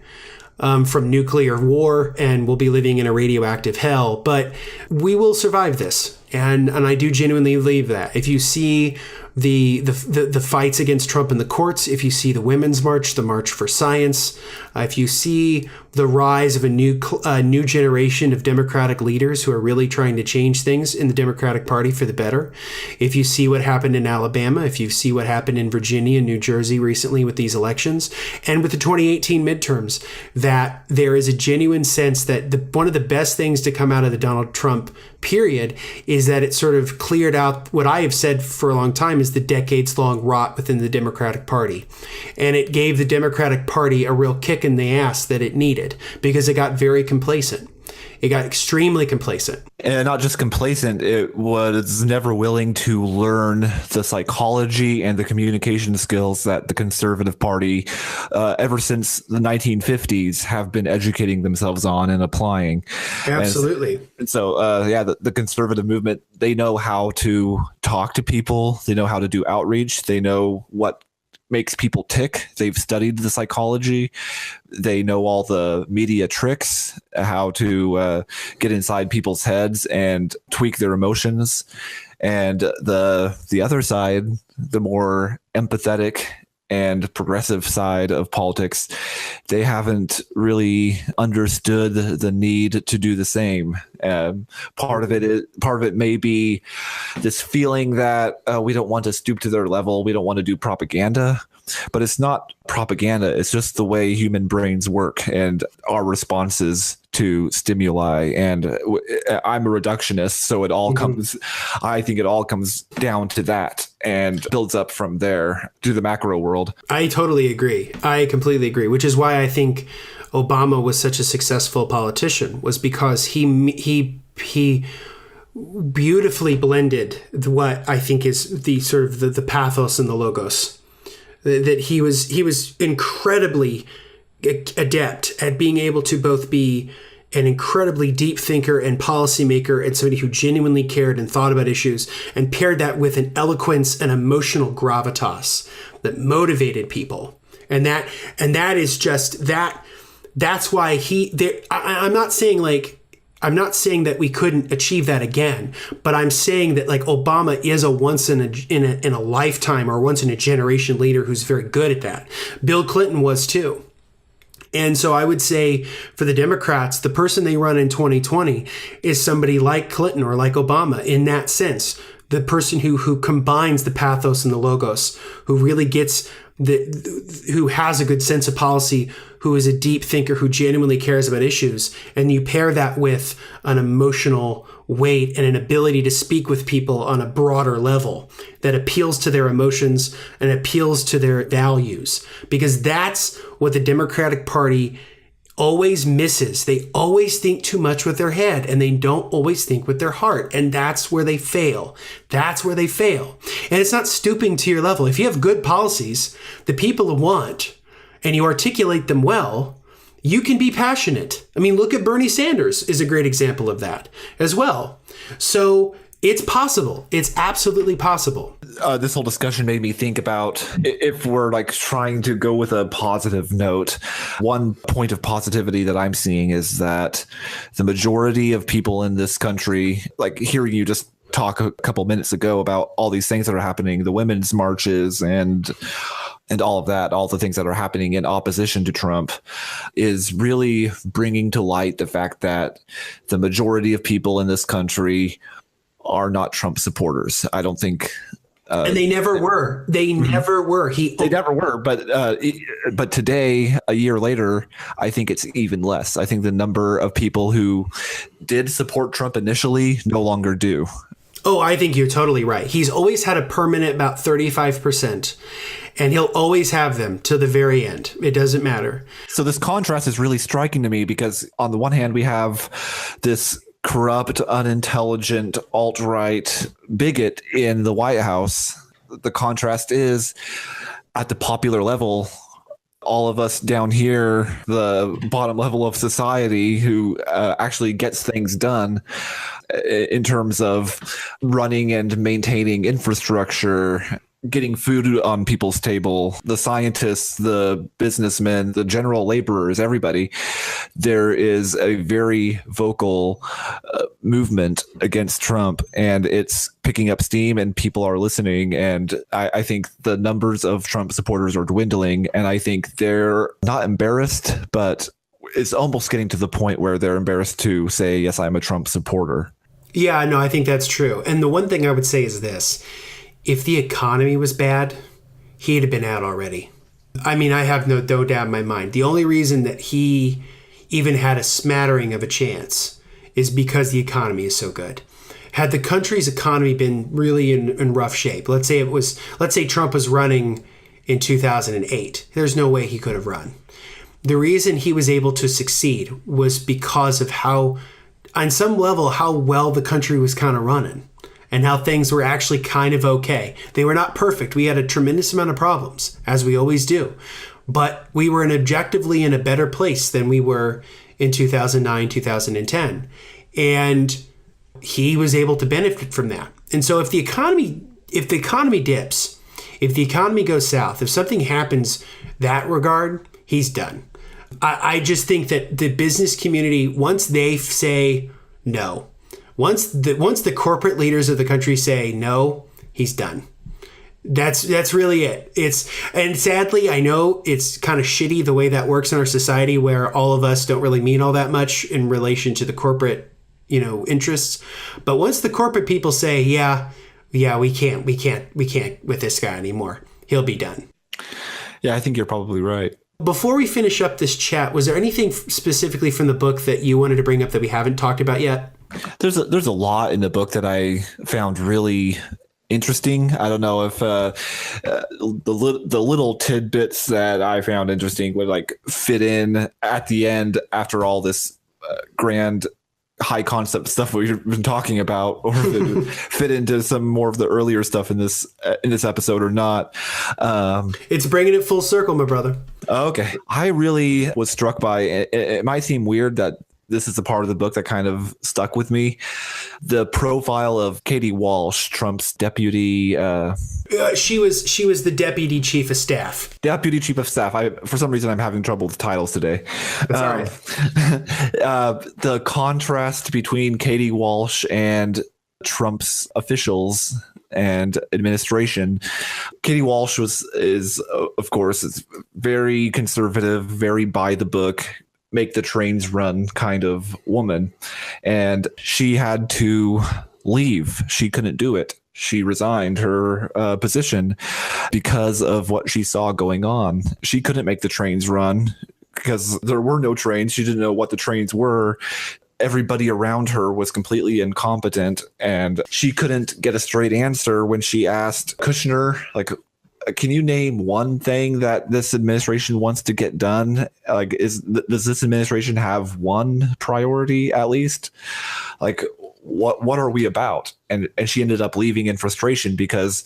from nuclear war, and we'll be living in a radioactive hell, but we will survive this. And I do genuinely believe that. If you see the fights against Trump in the courts, if you see the Women's March, the March for Science, if you see the rise of a new generation of Democratic leaders who are really trying to change things in the Democratic Party for the better, if you see what happened in Alabama, if you see what happened in Virginia and New Jersey recently with these elections, and with the 2018 midterms, that there is a genuine sense that one of the best things to come out of the Donald Trump period is that it sort of cleared out what I have said for a long time is the decades-long rot within the Democratic Party. And it gave the Democratic Party a real kick in the ass that it needed, because it got very complacent. It got extremely complacent. And not just complacent, it was never willing to learn the psychology and the communication skills that the Conservative Party, ever since the 1950s, have been educating themselves on and applying. Absolutely. And so, the conservative movement, they know how to talk to people. They know how to do outreach. They know what makes people tick. They've studied the psychology. They know all the media tricks, how to get inside people's heads and tweak their emotions. And the other side, the more empathetic and progressive side of politics, they haven't really understood the need to do the same. Part of it may be this feeling that we don't want to stoop to their level. We don't want to do propaganda, but it's not propaganda. It's just the way human brains work and our responses to stimuli. And I'm a reductionist, so it all comes, I think it all comes down to that and builds up from there to the macro world. I totally agree. I completely agree, which is why I think Obama was such a successful politician, was because he beautifully blended what I think is the sort of the pathos and the logos. That he was incredibly adept at being able to both be an incredibly deep thinker and policymaker and somebody who genuinely cared and thought about issues, and paired that with an eloquence and emotional gravitas that motivated people. And that is just that. That's why I'm not saying that we couldn't achieve that again, but I'm saying that like Obama is a once in a lifetime or once in a generation leader who's very good at that. Bill Clinton was too. And so I would say for the Democrats, the person they run in 2020 is somebody like Clinton or like Obama in that sense. The person who combines the pathos and the logos, who really gets who has a good sense of policy, who is a deep thinker, who genuinely cares about issues. And you pair that with an emotional weight and an ability to speak with people on a broader level that appeals to their emotions and appeals to their values, because that's what the Democratic Party always misses. They always think too much with their head and they don't always think with their heart. And that's where they fail. That's where they fail. And it's not stooping to your level. If you have good policies that people want and you articulate them well, you can be passionate. I mean, look at Bernie Sanders is a great example of that as well. So it's possible. It's absolutely possible. This whole discussion made me think about if we're like trying to go with a positive note. One point of positivity that I'm seeing is that the majority of people in this country, like hearing you just talk a couple minutes ago about all these things that are happening, the women's marches and all of that, all the things that are happening in opposition to Trump, is really bringing to light the fact that the majority of people in this country are not Trump supporters. I don't think, and they never were. They never were. They never were. But today, a year later, I think it's even less. I think the number of people who did support Trump initially no longer do. Oh, I think you're totally right. He's always had a permanent about 35%, and he'll always have them to the very end. It doesn't matter. So this contrast is really striking to me because on the one hand, we have this corrupt, unintelligent, alt-right bigot in the White House. The contrast is at the popular level, all of us down here, the bottom level of society who actually gets things done in terms of running and maintaining infrastructure, getting food on people's table, the scientists, the businessmen, the general laborers, everybody. There is a very vocal movement against Trump, and it's picking up steam and people are listening. And I think the numbers of Trump supporters are dwindling, and I think they're not embarrassed, but it's almost getting to the point where they're embarrassed to say, yes, I'm a Trump supporter. Yeah, no, I think that's true. And the one thing I would say is this. If the economy was bad, he'd have been out already. I mean, I have no doubt in my mind. The only reason that he even had a smattering of a chance is because the economy is so good. Had the country's economy been really in rough shape, let's say Trump was running in 2008, there's no way he could have run. The reason he was able to succeed was because of how, on some level, how well the country was kind of running. And how things were actually kind of okay. They were not perfect. We had a tremendous amount of problems, as we always do. But we were objectively in a better place than we were in 2009, 2010. And he was able to benefit from that. And so if the economy dips, if the economy goes south, if something happens that regard, he's done. I just think that the business community, once they say no, Once the corporate leaders of the country say no, he's done. That's really it. And sadly, I know it's kind of shitty the way that works in our society, where all of us don't really mean all that much in relation to the corporate, interests. But once the corporate people say, yeah, we can't with this guy anymore, he'll be done. Yeah, I think you're probably right. Before we finish up this chat, was there anything specifically from the book that you wanted to bring up that we haven't talked about yet? There's a lot in the book that I found really interesting. I don't know if the little tidbits that I found interesting would like fit in at the end after all this grand high concept stuff we've been talking about, or if it fit into some more of the earlier stuff in this episode or not. It's bringing it full circle, my brother. Okay. I really was struck by it might seem weird that this is the part of the book that kind of stuck with me. The profile of Katie Walsh, Trump's deputy. She was the deputy chief of staff. Deputy chief of staff. For some reason, I'm having trouble with titles today. That's all right. The contrast between Katie Walsh and Trump's officials and administration. Katie Walsh is of course, very conservative, very by the book, make the trains run kind of woman. And she had to leave. She couldn't do it. She resigned her position because of what she saw going on. She couldn't make the trains run because there were no trains. She didn't know what the trains were. Everybody around her was completely incompetent, and she couldn't get a straight answer when she asked Kushner, like, can you name one thing that this administration wants to get done? Like, does this administration have one priority at least? Like, what are we about? And she ended up leaving in frustration because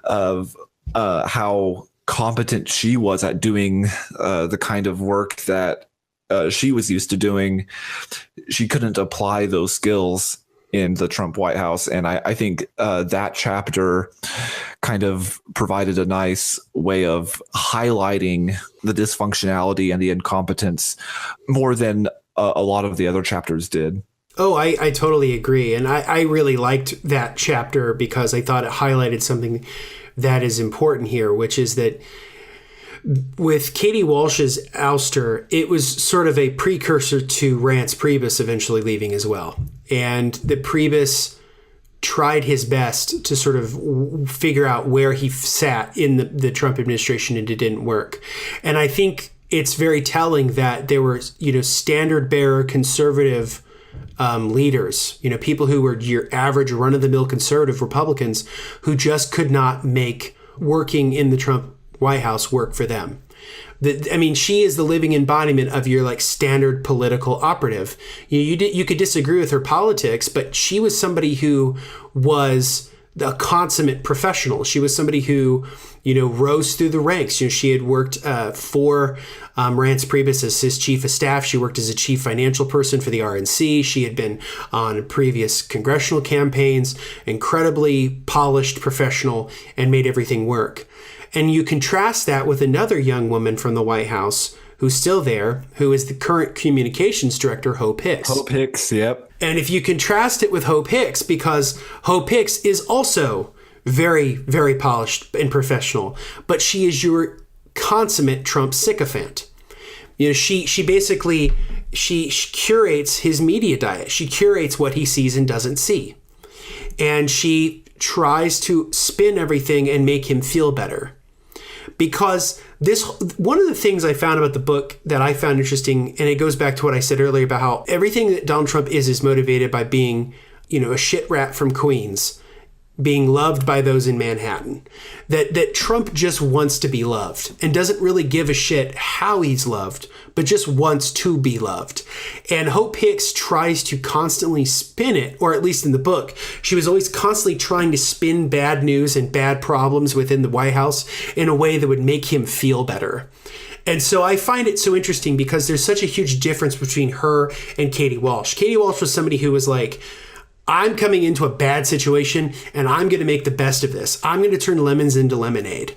of how competent she was at doing the kind of work that she was used to doing. She couldn't apply those skills in the Trump White House. And I think that chapter kind of provided a nice way of highlighting the dysfunctionality and the incompetence more than a lot of the other chapters did. Oh, I totally agree. And I really liked that chapter because I thought it highlighted something that is important here, which is that with Katie Walsh's ouster, it was sort of a precursor to Reince Priebus eventually leaving as well. And the Priebus tried his best to sort of figure out where he sat in the Trump administration, and it didn't work. And I think it's very telling that there were, standard bearer conservative leaders, people who were your average run-of-the-mill conservative Republicans who just could not make working in the Trump White House work for them. She is the living embodiment of your standard political operative. You could disagree with her politics, but she was somebody who was a consummate professional. She was somebody who, rose through the ranks. She had worked for Reince Priebus as his chief of staff. She worked as a chief financial person for the RNC. She had been on previous congressional campaigns, incredibly polished professional, and made everything work. And you contrast that with another young woman from the White House who's still there, who is the current communications director, Hope Hicks. Hope Hicks, yep. And if you contrast it with Hope Hicks, because Hope Hicks is also very, very polished and professional, but she is your consummate Trump sycophant. She basically curates his media diet. She curates what he sees and doesn't see. And she tries to spin everything and make him feel better. Because one of the things I found about the book that I found interesting, and it goes back to what I said earlier about how everything that Donald Trump is motivated by being, a shit rat from Queens, being loved by those in Manhattan, that Trump just wants to be loved and doesn't really give a shit how he's loved, but just wants to be loved. And Hope Hicks tries to constantly spin it, or at least in the book, she was always constantly trying to spin bad news and bad problems within the White House in a way that would make him feel better. And so I find it so interesting because there's such a huge difference between her and Katie Walsh. Katie Walsh was somebody who was like, I'm coming into a bad situation and I'm going to make the best of this. I'm going to turn lemons into lemonade.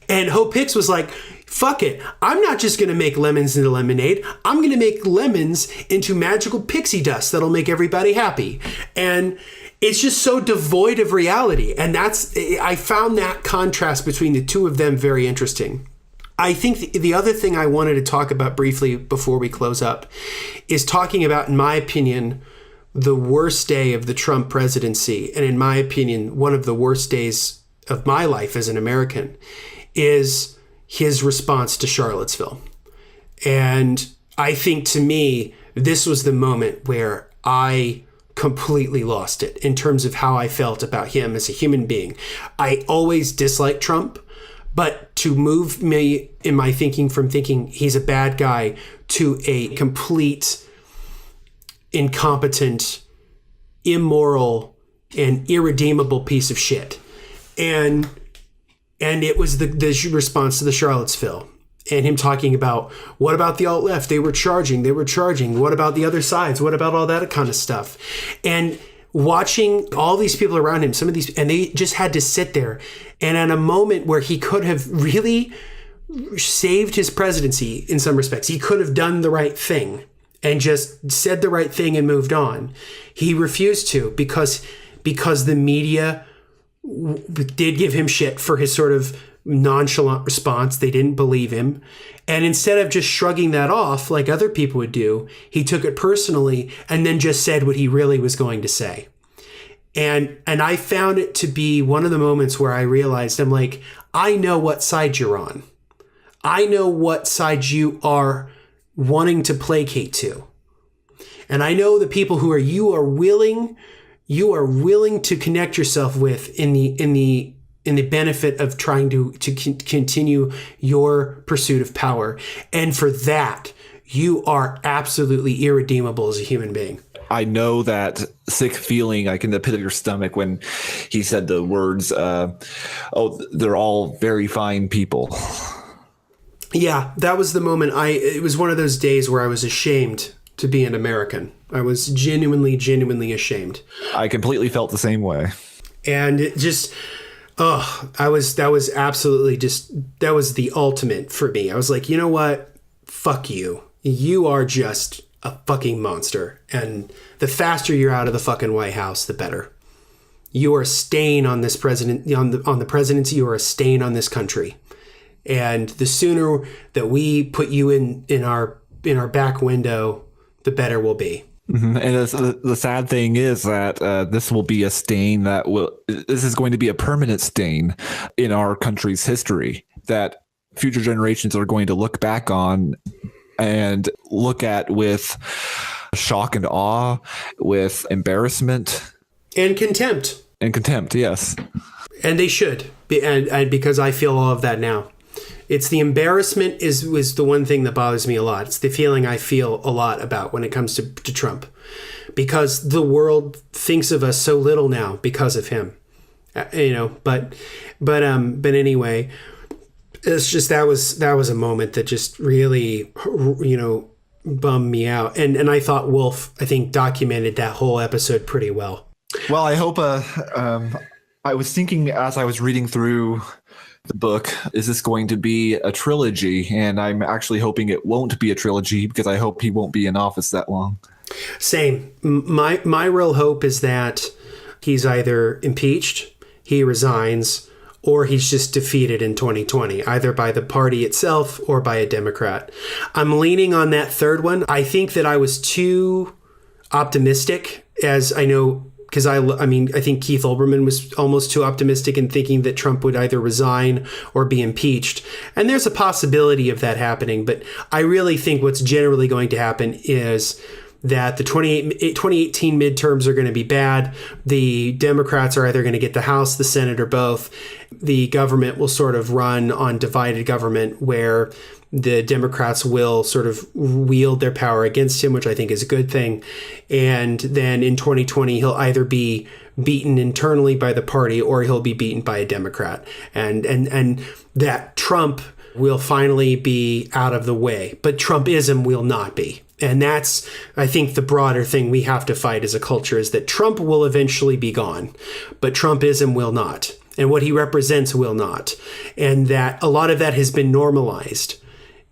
And Hope Hicks was like, fuck it. I'm not just going to make lemons into lemonade. I'm going to make lemons into magical pixie dust that'll make everybody happy. And it's just so devoid of reality. And I found that contrast between the two of them very interesting. I think the other thing I wanted to talk about briefly before we close up is talking about, in my opinion, the worst day of the Trump presidency, and in my opinion, one of the worst days of my life as an American, is his response to Charlottesville. And I think, to me, this was the moment where I completely lost it in terms of how I felt about him as a human being. I always disliked Trump, but to move me in my thinking from thinking he's a bad guy to a complete incompetent, immoral, and irredeemable piece of shit. And it was the response to the Charlottesville, and him talking about, what about the alt-left? They were charging. What about the other sides? What about all that kind of stuff? And watching all these people around him, and they just had to sit there. And at a moment where he could have really saved his presidency in some respects, he could have done the right thing and just said the right thing and moved on. He refused to because the media did give him shit for his sort of nonchalant response. They didn't believe him. And instead of just shrugging that off like other people would do, he took it personally and then just said what he really was going to say. And I found it to be one of the moments where I realized, I'm like, I know what side you're on. I know what side you are wanting to placate to. And I know the people who you are willing to connect yourself with in in the benefit of trying to continue your pursuit of power. And for that, you are absolutely irredeemable as a human being. I know that sick feeling like in the pit of your stomach when he said the words, they're all very fine people. Yeah, that was the moment. It was one of those days where I was ashamed to be an American. I was genuinely ashamed. I completely felt the same way. And it just, that was absolutely that was the ultimate for me. I was like, you know what? Fuck you. You are just a fucking monster. And the faster you're out of the fucking White House, the better. You are a stain on this president, on the presidency. You are a stain on this country. And the sooner that we put you in our back window, the better we'll be. Mm-hmm. And the sad thing is that this will be a stain this is going to be a permanent stain in our country's history that future generations are going to look back on and look at with shock and awe, with embarrassment. And contempt. And contempt, yes. And they should. And because I feel all of that now. It's the embarrassment was the one thing that bothers me a lot. It's the feeling I feel a lot about when it comes to Trump, because the world thinks of us so little now because of him, But anyway, it's just that was a moment that just really, bummed me out. And I thought Wolfe, documented that whole episode pretty well. Well, I hope. I was thinking as I was reading through the book, is this going to be a trilogy? And I'm actually hoping it won't be a trilogy because I hope he won't be in office that long. Same. My real hope is that he's either impeached, he resigns, or he's just defeated in 2020, either by the party itself or by a Democrat. I'm leaning on that third one. I think that I was too optimistic, as I know, because I think Keith Olbermann was almost too optimistic in thinking that Trump would either resign or be impeached. And there's a possibility of that happening. But I really think what's generally going to happen is that the 2018 midterms are going to be bad. The Democrats are either going to get the House, the Senate, or both. The government will sort of run on divided government where the Democrats will sort of wield their power against him, which I think is a good thing. And then in 2020, he'll either be beaten internally by the party or he'll be beaten by a Democrat. And that Trump will finally be out of the way, but Trumpism will not be. And that's, I think, the broader thing we have to fight as a culture is that Trump will eventually be gone, but Trumpism will not. And what he represents will not. And that a lot of that has been normalized.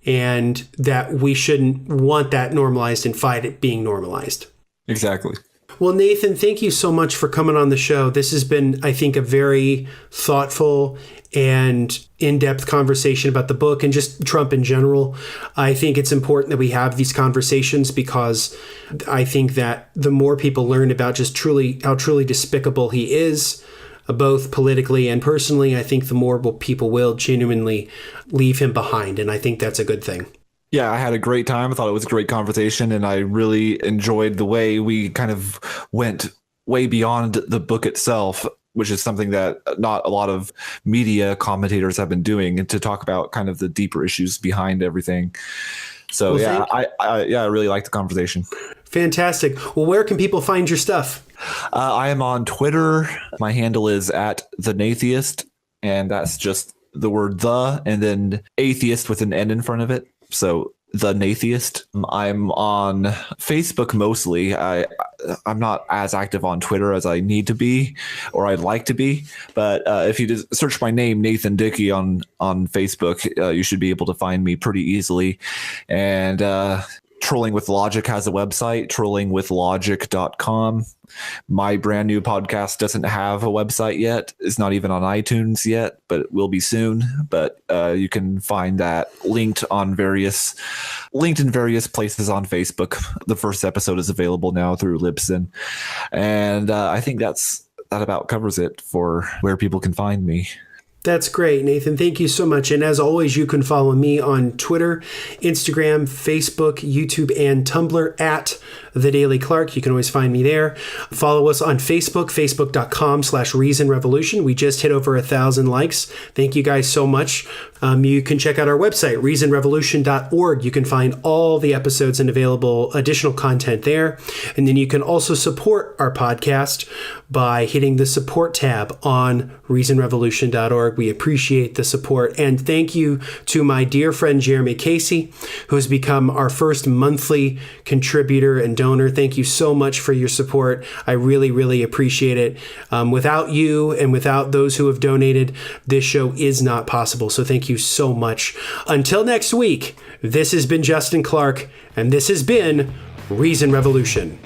And that we shouldn't want that normalized and fight it being normalized. Exactly. Well, Nathan, thank you so much for coming on the show. This has been, I think, a very thoughtful and in-depth conversation about the book and just Trump in general. I think it's important that we have these conversations because I think that the more people learn about just how truly despicable he is, both politically and personally, I think the more people will genuinely leave him behind. And I think that's a good thing. Yeah, I had a great time. I thought it was a great conversation, and I really enjoyed the way we kind of went way beyond the book itself, which is something that not a lot of media commentators have been doing, and to talk about kind of the deeper issues behind everything. So, well, I really liked the conversation. Fantastic. Well, where can people find your stuff? I am on Twitter. My handle is @thenatheist, and that's just the word "the" and then atheist with an N in front of it. So The Natheist. I'm on Facebook mostly. I'm not as active on Twitter as I need to be, or I'd like to be. But if you just search my name, Nathan Dickey, on Facebook, you should be able to find me pretty easily. And Trolling with Logic has a website, trollingwithlogic.com. My brand new podcast doesn't have a website yet. It's not even on iTunes yet, but it will be soon. But you can find that linked in various places on Facebook. The first episode is available now through Libsyn. And I think that about covers it for where people can find me. That's great, Nathan. Thank you so much. And as always, you can follow me on Twitter, Instagram, Facebook, YouTube, and Tumblr at The Daily Clark. You can always find me there. Follow us on Facebook, facebook.com/Reason Revolution. We just hit over 1,000 likes. Thank you guys so much. You can check out our website, reasonrevolution.org. You can find all the episodes and available additional content there. And then you can also support our podcast by hitting the support tab on reasonrevolution.org. We appreciate the support. And thank you to my dear friend Jeremy Casey, who has become our first monthly contributor and donor. Thank you so much for your support. I really, really appreciate it. Without you and without those who have donated, this show is not possible. So thank you so much. Until next week, this has been Justin Clark, and this has been Reason Revolution.